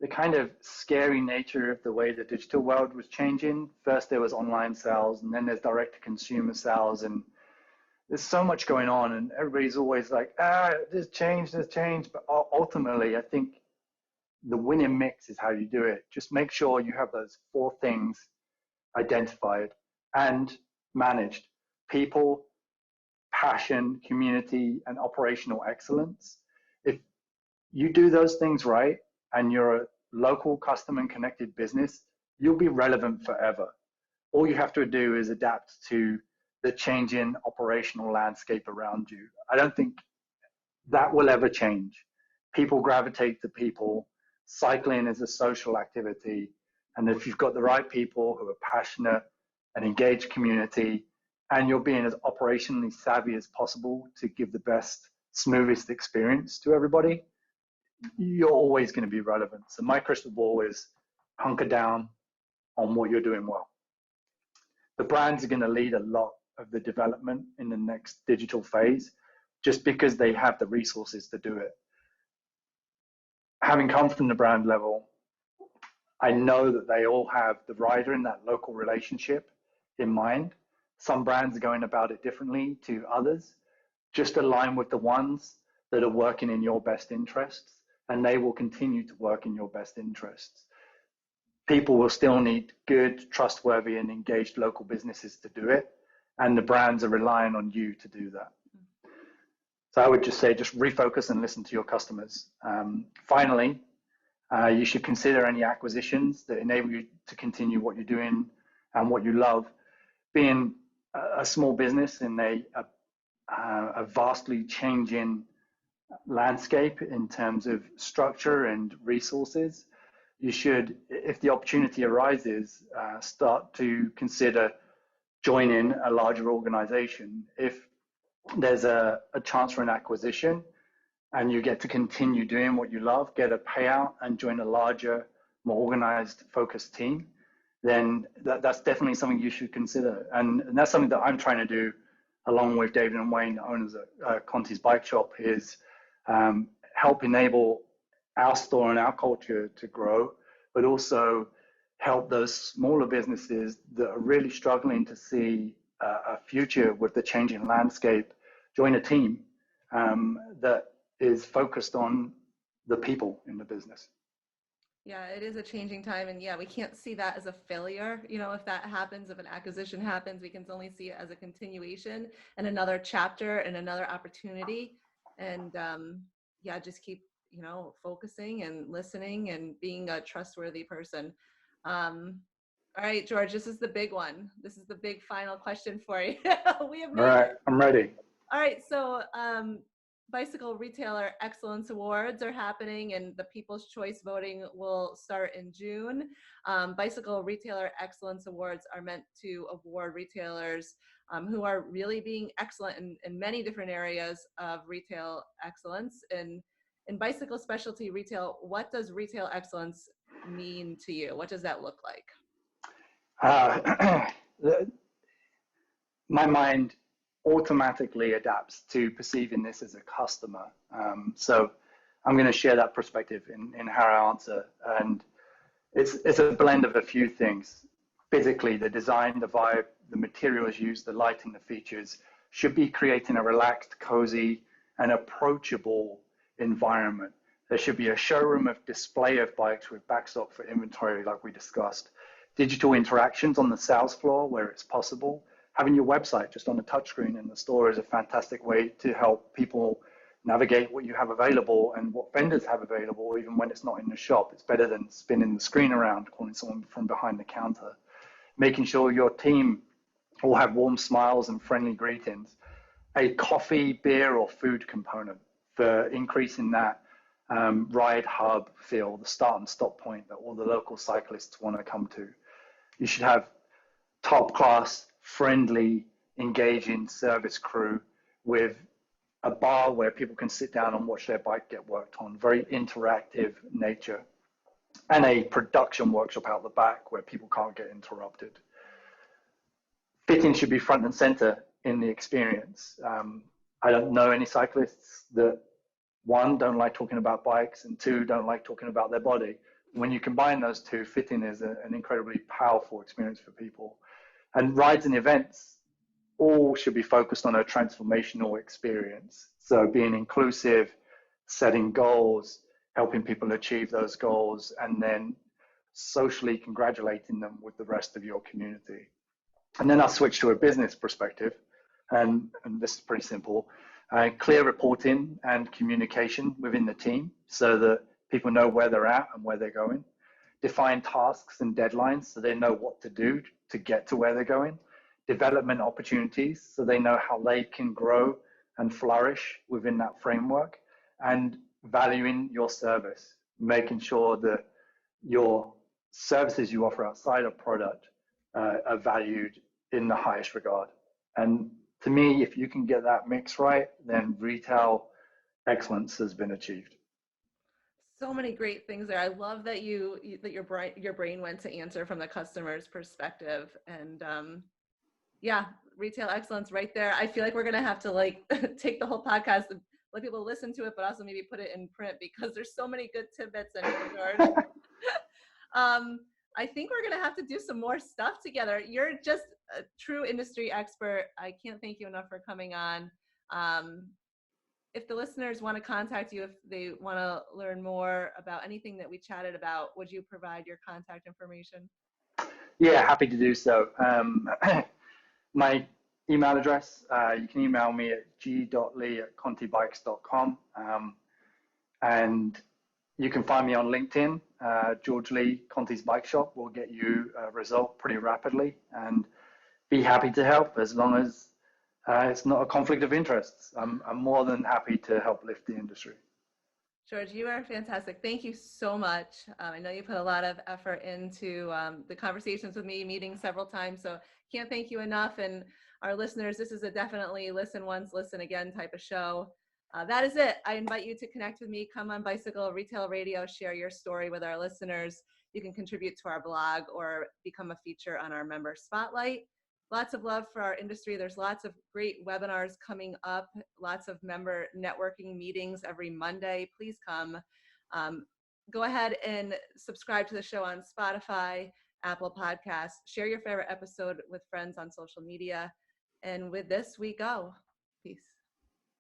the kind of scary nature of the way the digital world was changing. First, there was online sales, and then there's direct to consumer sales. And there's so much going on, and everybody's always like, there's change. But ultimately, I think the winning mix is how you do it. Just make sure you have those 4 things identified and managed: people, passion, community, and operational excellence. If you do those things right and you're a local, custom, and connected business, you'll be relevant forever. All you have to do is adapt to the changing operational landscape around you. I don't think that will ever change. People gravitate to people. Cycling is a social activity. And if you've got the right people who are passionate and engaged community, and you're being as operationally savvy as possible to give the best, smoothest experience to everybody, you're always going to be relevant. So my crystal ball is hunker down on what you're doing well. The brands are going to lead a lot of the development in the next digital phase just because they have the resources to do it. Having come from the brand level, I know that they all have the rider in that local relationship in mind. Some brands are going about it differently to others. Just align with the ones that are working in your best interests, and they will continue to work in your best interests. People will still need good, trustworthy, and engaged local businesses to do it, and the brands are relying on you to do that. So I would just say, just refocus and listen to your customers. Finally, you should consider any acquisitions that enable you to continue what you're doing and what you love. Being a small business in a vastly changing landscape in terms of structure and resources, you should, if the opportunity arises, start to consider joining a larger organization. If there's a chance for an acquisition and you get to continue doing what you love, get a payout and join a larger, more organized, focused team, then that's definitely something you should consider. And that's something that I'm trying to do along with David and Wayne, owners at Conte's Bike Shop, is help enable our store and our culture to grow, but also help those smaller businesses that are really struggling to see a future with the changing landscape join a team that is focused on the people in the business. Yeah, it is a changing time. And yeah, we can't see that as a failure. If that happens, if an acquisition happens, we can only see it as a continuation and another chapter and another opportunity. And just keep, focusing and listening and being a trustworthy person. All right, George, this is the big one. This is the big final question for you. We have made All right, I'm ready. All right. So Bicycle Retailer Excellence Awards are happening, and the People's Choice voting will start in June. Bicycle Retailer Excellence Awards are meant to award retailers who are really being excellent in many different areas of retail excellence. In bicycle specialty retail, what does retail excellence mean to you? What does that look like? My mind automatically adapts to perceiving this as a customer. So I'm going to share that perspective in how I answer. And it's a blend of a few things. Physically, the design, the vibe, the materials used, the lighting, the features should be creating a relaxed, cozy, and approachable environment. There should be a showroom of display of bikes with backstock for inventory, like we discussed. Digital interactions on the sales floor where it's possible. Having your website just on the touchscreen in the store is a fantastic way to help people navigate what you have available and what vendors have available, even when it's not in the shop. It's better than spinning the screen around, calling someone from behind the counter. Making sure your team all have warm smiles and friendly greetings. A coffee, beer, or food component for increasing that ride hub feel, the start and stop point that all the local cyclists want to come to. You should have top class, friendly, engaging service crew with a bar where people can sit down and watch their bike get worked on, very interactive nature, and a production workshop out the back where people can't get interrupted. Fitting should be front and center in the experience. I don't know any cyclists that, one, don't like talking about bikes, and two, don't like talking about their body. When you combine those two, fitting is an incredibly powerful experience for people. And rides and events all should be focused on a transformational experience. So being inclusive, setting goals, helping people achieve those goals, and then socially congratulating them with the rest of your community. And then I'll switch to a business perspective, and this is pretty simple. Clear reporting and communication within the team so that people know where they're at and where they're going. Define tasks and deadlines so they know what to do to get to where they're going. Development opportunities so they know how they can grow and flourish within that framework. And valuing your service, making sure that your services you offer outside of product are valued in the highest regard. And to me, if you can get that mix right, then retail excellence has been achieved. So many great things there. I love that that your brain went to answer from the customer's perspective, and yeah, retail excellence right there. I feel like we're gonna have to like take the whole podcast and let people listen to it, but also maybe put it in print because there's so many good tidbits in here, George. I think we're gonna have to do some more stuff together. You're just a true industry expert. I can't thank you enough for coming on. If the listeners want to contact you, if they want to learn more about anything that we chatted about, would you provide your contact information? Yeah, happy to do so. My email address, you can email me at g.lee@contebikes.com. And you can find me on LinkedIn. George Lee, Conte's Bike Shop will get you a result pretty rapidly, and be happy to help as long as it's not a conflict of interests. I'm more than happy to help lift the industry. George, you are fantastic. Thank you so much. I know you put a lot of effort into the conversations with me, meeting several times, so can't thank you enough. And our listeners, this is a definitely listen once, listen again type of show. That is it. I invite you to connect with me. Come on Bicycle Retail Radio, share your story with our listeners. You can contribute to our blog or become a feature on our member spotlight. Lots of love for our industry. There's lots of great webinars coming up, lots of member networking meetings every Monday. Please come. Go ahead and subscribe to the show on Spotify, Apple Podcasts. Share your favorite episode with friends on social media. And with this, we go. Peace.